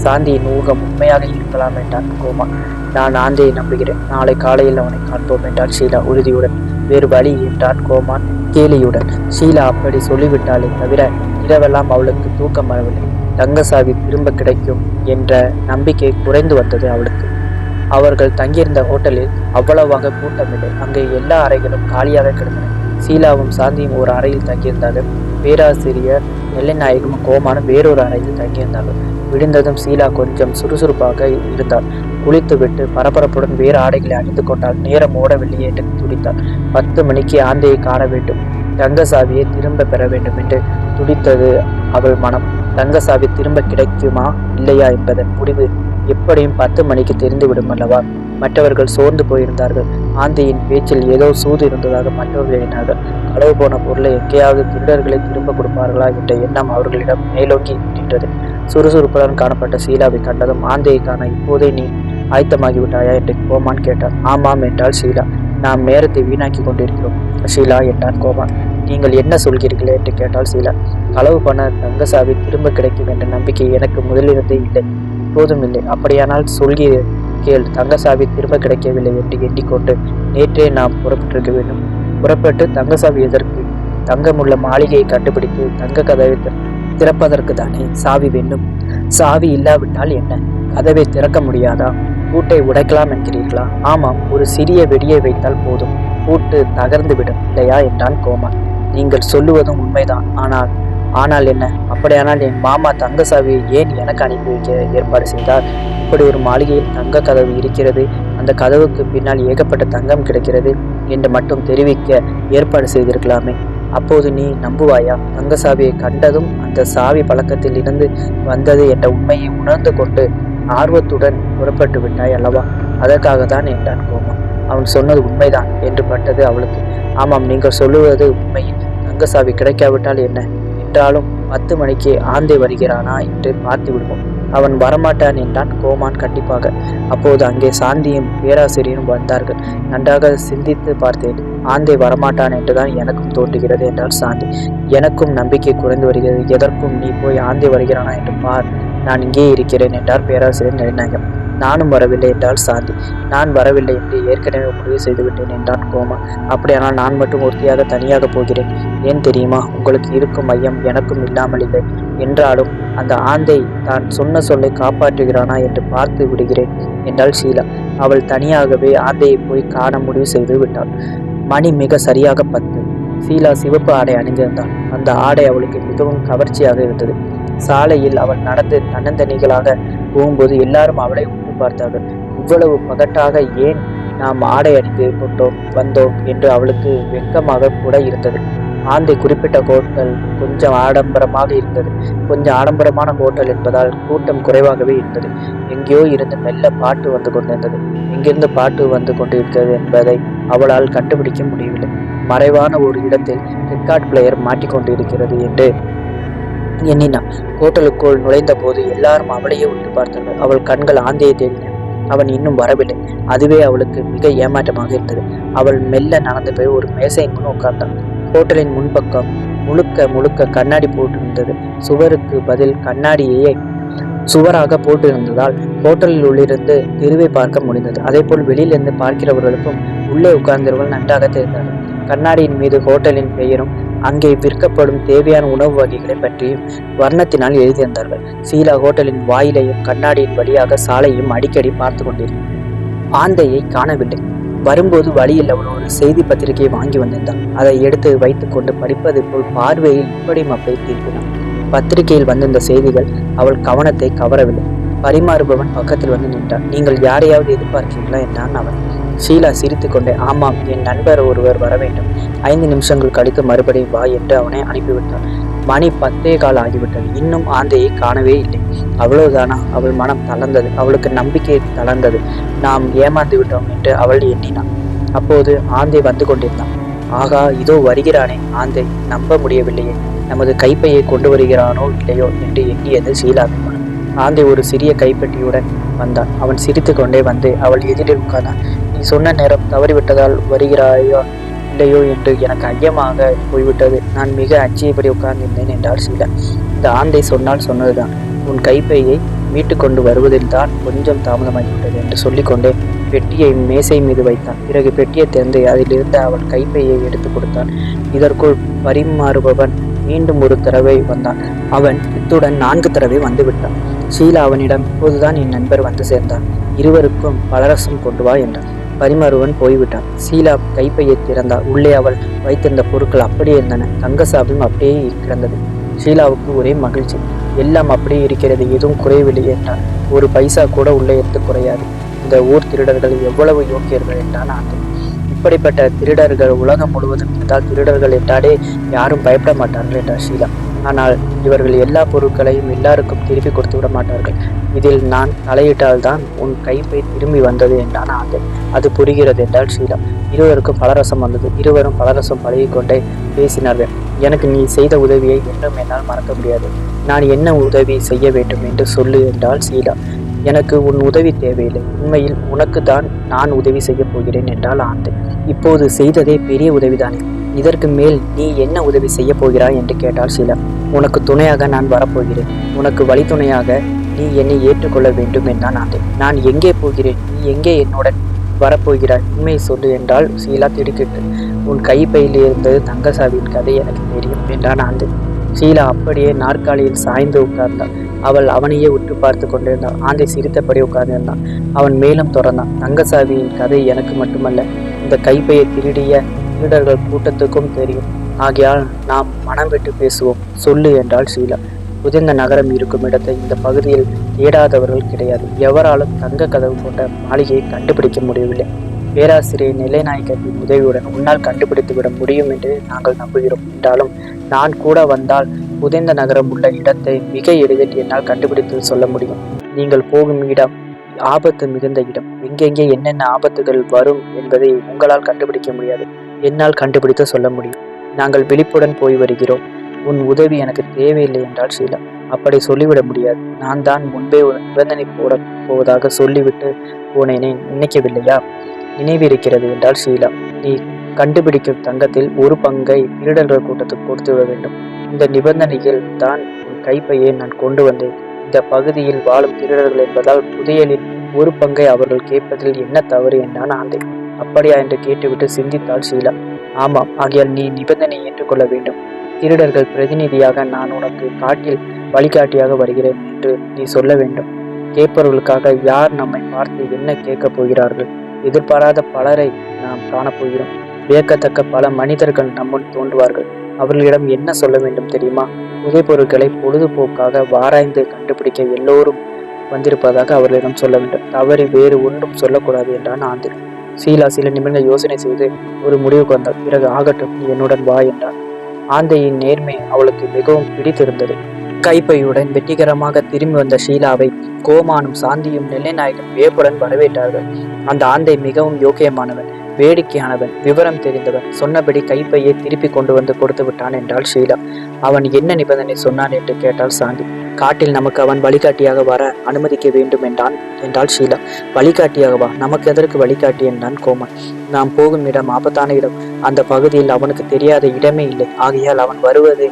சாந்தியின் ஊகம் உண்மையாக இருக்கலாம் என்றான் கோமான். நான் ஆந்தையை நம்புகிறேன். நாளை காலையில் அவனை காண்போம் என்றாள் ஷீலா உறுதியுடன். வேறு வழி என்றான் கோமான் கேலியுடன். ஷீலா அப்படி சொல்லிவிட்டாலே தவிர இரவெல்லாம் அவளுக்கு தூக்கம் வரவில்லை. தங்கசாவி திரும்ப கிடைக்கும் என்ற நம்பிக்கை குறைந்து வந்தது அவளுக்கு. அவர்கள் தங்கியிருந்த ஹோட்டலில் அவ்வளவாக கூட்டமில்லை. அங்கே எல்லா அறைகளும் காலியாக கிடந்தன. ஷீலாவும் சாந்தியும் ஒரு அறையில் தங்கியிருந்தார்கள். பேராசிரியர் நெல்லைநாயகமும் கோமானும் வேறொரு அறையில் தங்கியிருந்தார்கள். விடிந்ததும் ஷீலா கொஞ்சம் சுறுசுறுப்பாக இருந்தாள். குளித்துவிட்டு பரபரப்புடன் வேறு ஆடைகளை அணிந்து கொண்டால் நேரம் ஓடவில்லையே என்று துடித்தாள். 10 மணிக்கு ஆந்தையை காண வேண்டும், தங்கசாவியை திரும்ப பெற வேண்டும் என்று துடித்தது அவள் மனம். தங்கசாவி திரும்ப கிடைக்குமா இல்லையா என்பதன் முடிவு எப்படியும் 10 மணிக்கு தெரிந்துவிடும் அல்லவா? மற்றவர்கள் சோர்ந்து போயிருந்தார்கள். ஆந்தையின் பேச்சில் ஏதோ சூது இருந்ததாக மற்றவர்கள் எண்ணினார்கள். களவு போன பொருளை எங்கேயாவது திருடர்களை திரும்ப கொடுப்பார்களா என்ற எண்ணம் அவர்களிடம் மேலோங்கி நின்றது. சுறுசுறுப்புடன் காணப்பட்ட ஷீலாவை கண்டதும் ஆந்தையை காண இப்போதே நீ ஆயத்தமாகிவிட்டாயா என்று கோமான் கேட்டான். ஆமாம் என்றாள் ஷீலா. நாம் நேரத்தை வீணாக்கி கொண்டிருக்கிறோம் ஷீலா என்றான் கோமான். நீங்கள் என்ன சொல்கிறீர்களே என்று கேட்டாள் ஷீலா. களவு பண்ண தங்கசாவி திரும்ப கிடைக்கும் என்ற நம்பிக்கை எனக்கு முதலிருந்தே இல்லை, இப்போதும் இல்லை. அப்படியானால் சொல்கிறேன் கேள். தங்கசாவி திரும்ப கிடைக்கவில்லை என்று எண்ணிக்கொண்டு நேற்றே நாம் புறப்பட்டிருக்க வேண்டும். புறப்பட்டு தங்கசாவி எதற்கு? தங்கமுள்ள மாளிகையை கண்டுபிடித்து தங்க கதவை திறப்பதற்கு தானே சாவி வேண்டும். சாவி இல்லாவிட்டால் என்ன, கதவை திறக்க முடியாதா? பூட்டை உடைக்கலாம் என்கிறீர்களா? ஆமாம், ஒரு சிறிய வெடியை வைத்தால் போதும், பூட்டு தகர்ந்துவிடும் இல்லையா என்றான் கோமான். நீங்கள் சொல்லுவதும் உண்மைதான். ஆனால் என்ன? அப்படியானால் என் மாமா தங்கசாவியை ஏன் எனக்கு அனுப்பி வைக்க ஏற்பாடு செய்தார்? இப்படி ஒரு மாளிகையில் தங்க கதவு இருக்கிறது, அந்த கதவுக்கு பின்னால் ஏகப்பட்ட தங்கம் கிடைக்கிறது என்று மட்டும் தெரிவிக்க ஏற்பாடு செய்திருக்கலாமே. அப்போது நீ நம்புவாயா? தங்கசாவியை கண்டதும் அந்த சாவி பழக்கத்தில் இருந்து வந்தது என்ற உண்மையை உணர்ந்து கொண்டு ஆர்வத்துடன் புறப்பட்டு விட்டாய் அல்லவா? அதற்காகத்தான் என்றான் கோமான். அவன் சொன்னது உண்மைதான் என்று பட்டது அவளுக்கு. ஆமாம், நீங்கள் சொல்லுவது உண்மையில் தங்கசாவி கிடைக்காவிட்டால் என்ன? என்றாலும் 10 மணிக்கு ஆந்தை வருகிறானா என்று பார்த்து விடுவோம். அவன் வரமாட்டான் என்றான் கோமான் கண்டிப்பாக. அப்போது அங்கே சாந்தியும் பேராசிரியரும் வந்தார்கள். நன்றாக சிந்தித்து பார்த்தேன். ஆந்தை வரமாட்டான் என்றுதான் எனக்கும் தோன்றுகிறது என்றார் சாந்தி. எனக்கும் நம்பிக்கை குறைந்து வருகிறது. எதற்கும் நீ போய் ஆந்தை வருகிறானா என்று பார், நான் இங்கே இருக்கிறேன் என்றார் பேராசிரியர் நெடுநாயகம். நானும் வரவில்லை என்றால் சாந்தி. நான் வரவில்லை என்று ஏற்கனவே முடிவு செய்துவிட்டேன் என்றான் கோமான். அப்படியானால் நான் மட்டும் ஒருத்தியாக தனியாக போகிறேன். ஏன் தெரியுமா? உங்களுக்கு இருக்கும் ஐயம் எனக்கும் இல்லாமல் இல்லை. என்றாலும் அந்த ஆந்தை தான் சொன்ன சொல்லை காப்பாற்றுகிறானா என்று பார்த்து விடுகிறேன் என்றாள் ஷீலா. அவள் தனியாகவே ஆந்தையை போய் காண முடிவு செய்து விட்டாள். மணி மிக சரியாக 10. ஷீலா சிவப்பு ஆடை அணிந்திருந்தாள். அந்த ஆடை அவளுக்கு மிகவும் கவர்ச்சியாக இருந்தது. சாலையில் அவள் நடந்து தன்னந்தனிகளாக போகும்போது எல்லாரும் அவளை உற்று பார்த்தார்கள். இவ்வளவு பகட்டாக ஏன் நாம் ஆடை அணிந்து கொண்டோம் வந்தோம் என்று அவளுக்கு வெட்கமாக கூட இருந்தது. ஆந்தை குறிப்பிட்ட ஹோட்டல் கொஞ்சம் ஆடம்பரமாக இருந்தது. கொஞ்சம் ஆடம்பரமான ஹோட்டல் என்பதால் கூட்டம் குறைவாகவே இருந்தது. எங்கேயோ இருந்து மெல்ல பாட்டு வந்து கொண்டிருந்தது. எங்கிருந்து பாட்டு வந்து கொண்டிருக்கிறது என்பதை அவளால் கண்டுபிடிக்க முடியவில்லை. மறைவான ஒரு இடத்தில் ரெக்கார்ட் பிளேயர் மாட்டிக்கொண்டிருக்கிறது என்று எண்ணினான். ஹோட்டலுக்குள் நுழைந்த போது எல்லாரும் அவளையே உற்று பார்த்தார்கள். அவள் கண்கள் ஆந்தையை தேடின. அவன் இன்னும் வரவில்லை. அதுவே அவளுக்கு மிக ஏமாற்றமாக இருந்தது. அவள் மெல்ல நடந்து போய் ஒரு மேசையின் முன் உட்கார்ந்தாள். ஹோட்டலின் முன்பக்கம் முழுக்க கண்ணாடி போட்டிருந்தது. சுவருக்கு பதில் கண்ணாடியே சுவராக போட்டிருந்ததால் ஹோட்டலில் உள்ளிருந்து தெருவை பார்க்க முடிந்தது. அதே போல் வெளியிலிருந்து பார்க்கிறவர்களுக்கும் உள்ளே உட்கார்ந்தவர்கள் நன்றாக தெரிந்தார்கள். கண்ணாடியின் மீது ஹோட்டலின் பெயரும் அங்கே விற்கப்படும் தேவையான உணவு வகைகளை பற்றியும் வர்ணத்தினால் எழுதியிருந்தார்கள். ஷீலா ஹோட்டலின் வாயிலையும் கண்ணாடியின் வழியாக சாலையும் அடிக்கடி பார்த்து கொண்டிருந்தார். ஆந்தையை காணவில்லை. வரும்போது வழியில் அவள் ஒரு செய்தி பத்திரிகையை வாங்கி வந்திருந்தாள். அதை எடுத்து வைத்துக் கொண்டு படிப்பது போல் பார்வையில் இப்படியும் அப்படி திருப்பினான். பத்திரிகையில் வந்திருந்த செய்திகள் அவள் கவனத்தை கவரவில்லை. பரிமாறுபவன் பக்கத்தில் வந்து நின்றான். நீங்கள் யாரையாவது எதிர்பார்க்கிறீர்களா என்றான் அவன். ஷீலா சிரித்து கொண்டே, ஆமாம், என் நண்பர் ஒருவர் வர வேண்டும். 5 நிமிஷங்கள் கழித்து மறுபடியும் வா என்று அவனை அனுப்பிவிட்டான். மணி 10:15 ஆகிவிட்டது. இன்னும் ஆந்தையை காணவே இல்லை. அவ்வளவுதானா? அவள் மனம் தளர்ந்தது. அவளுக்கு நம்பிக்கை தளர்ந்தது. நாம் ஏமாந்து விட்டோம் என்று அவள் எண்ணினான். அப்போது ஆந்தை வந்து கொண்டிருந்தான். ஆகா, இதோ வருகிறானே ஆந்தை! நம்ப முடியவில்லையே. நமது கைப்பையை கொண்டு வருகிறானோ இல்லையோ என்று எண்ணியது ஷீலாவின் மனம். ஆந்தை ஒரு சிறிய கைப்பெட்டியுடன் வந்தான். அவன் சிரித்து கொண்டே வந்து அவள் எதிரில் உட்கார்ந்தான். நீ சொன்ன நேரம் தவறிவிட்டதால் வருகிறாயோ இல்லையோ என்று எனக்கு ஐயமாக போய்விட்டது. நான் மிக அச்சியபடி உட்கார்ந்திருந்தேன் என்றாள் ஷீலா. இந்த ஆந்தை சொன்னதுதான். உன் கைப்பையை மீட்டு கொண்டு வருவதில் தான் கொஞ்சம் தாமதமாகிவிட்டது என்று சொல்லிக்கொண்டே பெட்டியை மேசை மீது வைத்தான். பிறகு பெட்டியை திறந்து அதிலிருந்து அவள் கைப்பையை எடுத்து கொடுத்தான். இதற்குள் பரிமாறுபவன் மீண்டும் ஒரு தடவை வந்தான். அவன் இத்துடன் 4 தடவை வந்து விட்டான். ஷீலா அவனிடம், இப்போதுதான் என் நண்பர் வந்து சேர்ந்தார். இருவருக்கும் பலரசம் கொண்டு வா என்றான். பரிமாறுவன் போய்விட்டான். ஷீலா கைப்பையை திறந்தாள். உள்ளே அவள் வைத்திருந்த பொருட்கள் அப்படியே இருந்தன. தங்கசாவியும் அப்படியே கிடந்தது. ஷீலாவுக்கு ஒரே மகிழ்ச்சி. எல்லாம் அப்படியே இருக்கிறது, எதுவும் குறையவில்லை என்றான். ஒரு பைசா கூட உள்ளே எடுத்து குறையாது. இந்த ஊர் திருடர்கள் எவ்வளவு யோக்கியர்கள் என்றான் ஆந்தை. இப்படிப்பட்ட திருடர்கள் உலகம் முழுவதும் இருந்தால் திருடர்கள் என்றாலே யாரும் பயப்பட மாட்டார்கள் என்றார் ஷீலா. ஆனால் இவர்கள் எல்லா பொருட்களையும் எல்லாருக்கும் திருப்பி கொடுத்து விட மாட்டார்கள். இதில் நான் தலையிட்டால்தான் உன் கைப்பை திரும்பி வந்தது என்றான் ஆந்தை. அது புரிகிறது என்றாள் ஷீலா. இருவருக்கும் பலரசம் வந்தது. இருவரும் பலரசம் பழகிக்கொண்டே பேசினார்கள். எனக்கு நீ செய்த உதவியை என்றும் என்னால் மறக்க முடியாது. நான் என்ன உதவி செய்ய வேண்டும் என்று சொல்லு என்றாள் ஷீலா. எனக்கு உன் உதவி தேவையில்லை. உண்மையில் உனக்கு தான் நான் உதவி செய்ய போகிறேன் என்றாள் ஆந்தை. இப்போது செய்ததே பெரிய உதவிதானே, இதற்கு மேல் நீ என்ன உதவி செய்ய போகிறாய் என்று கேட்டாள் ஷீலா. உனக்கு துணையாக நான் வரப்போகிறேன். உனக்கு வழித்துணையாக நீ என்னை ஏற்றுக்கொள்ள வேண்டும் என்றான் ஆந்தை. நான் எங்கே போகிறேன்? நீ எங்கே என்னுடன் வரப்போகிறாய்? உண்மையை சொல்லு என்றால் ஷீலா திடுக்கிட்டு. உன் கைப்பையில் இருந்தது தங்கசாவியின் கதை எனக்கு தெரியும் என்றான் ஆந்தை. ஷீலா அப்படியே நாற்காலியில் சாய்ந்து உட்கார்ந்தாள். அவள் அவனையே உற்று பார்த்து கொண்டிருந்தாள். ஆந்தை சிரித்தபடி உட்கார்ந்திருந்தான். அவன் மேலும் தொடர்ந்தான். தங்கசாவியின் கதை எனக்கு மட்டுமல்ல, இந்த கைப்பையை திருடிய திருடர்கள் கூட்டத்துக்கும் தெரியும். ஆகையால் நாம் மனம் விட்டு பேசுவோம். சொல்லு என்றாள் ஷீலா. புதிந்த நகரம் இருக்கும் இடத்தை இந்த பகுதியில் தேடாதவர்கள் கிடையாது. எவராலும் தங்க கதவு போன்ற மாளிகையை கண்டுபிடிக்க முடியவில்லை. பேராசிரியர் நிலைநாயகத்தின் உதவியுடன் உன்னால் கண்டுபிடித்துவிட முடியும் என்று நாங்கள் நம்புகிறோம். என்றாலும் நான் கூட வந்தால் புதைந்த நகரம் உள்ள இடத்தை மிக எளிதில் என்னால் கண்டுபிடித்து சொல்ல முடியும். நீங்கள் போகும் இடம் ஆபத்து மிகுந்த இடம். எங்கெங்கே என்னென்ன ஆபத்துகள் வரும் என்பதை உங்களால் கண்டுபிடிக்க முடியாது. என்னால் கண்டுபிடித்து சொல்ல முடியும். நாங்கள் விழிப்புடன் போய் வருகிறோம். உன் உதவி எனக்கு தேவையில்லை என்றாள் ஷீலா. அப்படி சொல்லிவிட முடியாது. நான் தான் முன்பே ஒரு நிபந்தனை போட போவதாக சொல்லிவிட்டு போனேனே, நினைக்கவில்லையா? நினைவிருக்கிறது என்றாள் ஷீலா. நீ கண்டுபிடிக்கும் தங்கத்தில் ஒரு பங்கை திருடர்கள் கூட்டத்துக்கு கொடுத்து விட வேண்டும். இந்த நிபந்தனையில் தான் உன் கைப்பையை நான் கொண்டு வந்தேன். இந்த பகுதியில் வாழும் திருடர்கள் என்பதால் புதையலில் ஒரு பங்கை அவர்கள் கேட்பதில் என்ன தவறு என்றான் ஆந்தை. அப்படியா என்று கேட்டுவிட்டு சிந்தித்தாள் ஷீலா. ஆமாம், ஆகையால் நீ நிபந்தனை ஏற்றுக்கொள்ள வேண்டும். திருடர்கள் பிரதிநிதியாக நான் உனக்கு காட்டில் வழிகாட்டியாக வருகிறேன் என்று நீ சொல்ல வேண்டும். கேட்பவர்களுக்காக யார் நம்மை பார்த்து என்ன கேட்கப் போகிறார்கள்? எதிர்பாராத பலரை நாம் காணப்போகிறோம். வியக்கத்தக்க பல மனிதர்கள் நம்முன் தோன்றுவார்கள். அவர்களிடம் என்ன சொல்ல வேண்டும் தெரியுமா? புதைப்பொருட்களை பொழுதுபோக்காக வாராய்ந்து கண்டுபிடிக்க எல்லோரும் வந்திருப்பதாக அவர்களிடம் சொல்ல வேண்டும். தவறி வேறு ஒன்றும் சொல்லக்கூடாது என்றான் ஆந்தை. ஷீலா சில நிமிடங்கள் யோசனை செய்து ஒரு முடிவுக்கு வந்தாள். பிறகு ஆகட்டும், நீ என்னுடன் வா என்றான். ஆந்தையின் நேர்மை அவளுக்கு மிகவும் பிடித்திருந்தது. கைப்பையுடன் வெற்றிகரமாக திரும்பி வந்த ஷீலாவை கோமானும் சாந்தியும் நெல்லைநாயகம் வியப்புடன் வரவேற்றார்கள். அந்த ஆந்தை மிகவும் யோக்கியமானவன், வேடிக்கையானவன், விவரம் தெரிந்தவன். சொன்னபடி கைப்பையை திருப்பி கொண்டு வந்து கொடுத்து விட்டான் என்றாள் ஷீலா. அவன் என்ன நிபந்தனை சொன்னான் என்று கேட்டாள் சாந்தி. காட்டில் நமக்கு அவன் வழிகாட்டியாக வர அனுமதிக்க வேண்டும் என்றாள் ஷீலா. வழிகாட்டியாகவா? நமக்கு எதற்கு வழிகாட்டி என்றான் கோமான். நாம் போகும் இடம் ஆபத்தான இடம். அந்த பகுதியில் அவனுக்கு தெரியாத இடமே இல்லை. ஆகையால் அவன் வருவது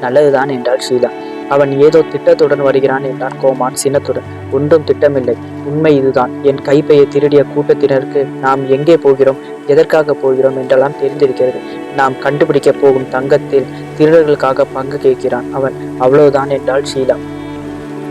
நல்லதுதான் என்றாள் ஷீலா. அவன் ஏதோ திட்டத்துடன் வருகிறான் என்றான் கோமான் சினத்துடன். ஒன்றும் திட்டமில்லை. உண்மை இதுதான். என் கைப்பையை திருடிய கூட்டத்தினருக்கு நாம் எங்கே போகிறோம், எதற்காக போகிறோம் என்றெல்லாம் தெரிந்திருக்கிறது. நாம் கண்டுபிடிக்க போகும் தங்கத்தில் திருடர்களுக்காக பங்கு கேட்கிறான் அவன். அவ்வளவுதான் என்றாள் ஷீலா.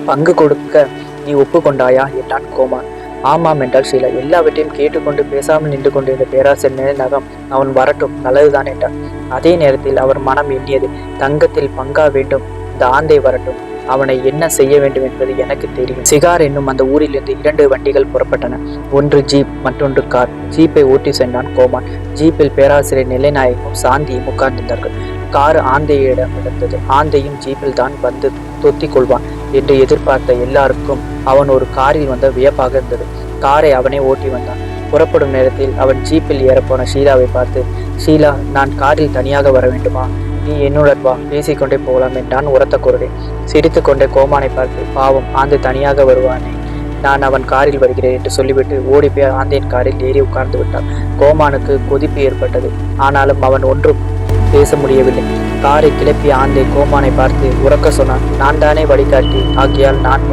பங்கு கொடுக்க நீ ஒப்புக்கொண்டாயா என்றான் கோமான். ஆமாம் என்றாள் ஷீலா. எல்லாவற்றையும் கேட்டுக்கொண்டு பேசாமல் நின்று கொண்டிருந்த பேராசிரியர் நிலைநகம் அவன் வரட்டும், நல்லதுதான் என்றான். அதே நேரத்தில் அவர் மனம் எண்ணியது. தங்கத்தில் பங்கா வேண்டும். இந்த ஆந்தை வரட்டும், அவனை என்ன செய்ய வேண்டும் என்பது எனக்கு தெரியும். சிகார் என்னும் அந்த ஊரிலிருந்து 2 வண்டிகள் புறப்பட்டன. ஒன்று ஜீப், மற்றொன்று கார். ஜீப்பை ஓட்டி சென்றான் கோமான். ஜீப்பில் பேராசிரியர் நிலைநாயகமும் சாந்தியும் உட்கார்ந்திருந்தார்கள். கார் ஆந்தையிடம் இருந்தது. ஆந்தையும் ஜீப்பில் தான் வந்து தொத்திக் கொள்வான் என்று எதிர்பார்த்த எல்லாருக்கும் அவன் ஒரு காரில் வந்த வியப்பாக இருந்தது. காரை அவனே ஓட்டி வந்தான். புறப்படும் நேரத்தில் அவன் ஜீப்பில் ஏறப்போன ஷீலாவை பார்த்து, ஷீலா, நான் காரில் தனியாக வர வேண்டுமா? நீ என்னுடன் வா, பேசிக்கொண்டே போகலாம் என்றான் உரத்த குரலில். சிரித்து கொண்டே கோமானை பார்த்து, பாவம், ஆந்தை தனியாக வருவானே, நான் அவன் காரில் வருகிறேன் என்று சொல்லிவிட்டு ஓடி போய் ஆந்தையின் காரில் ஏறி உட்கார்ந்து விட்டான். கோமானுக்கு கொதிப்பு ஏற்பட்டது. ஆனாலும் அவன் ஒன்றும் பேச முடியவில்லை. காரை கிளப்பிய ஆந்தை கோமானை பார்த்து உரக்க சொன்னான், நான் தானே வழிகாட்டி, ஆகையால் நான்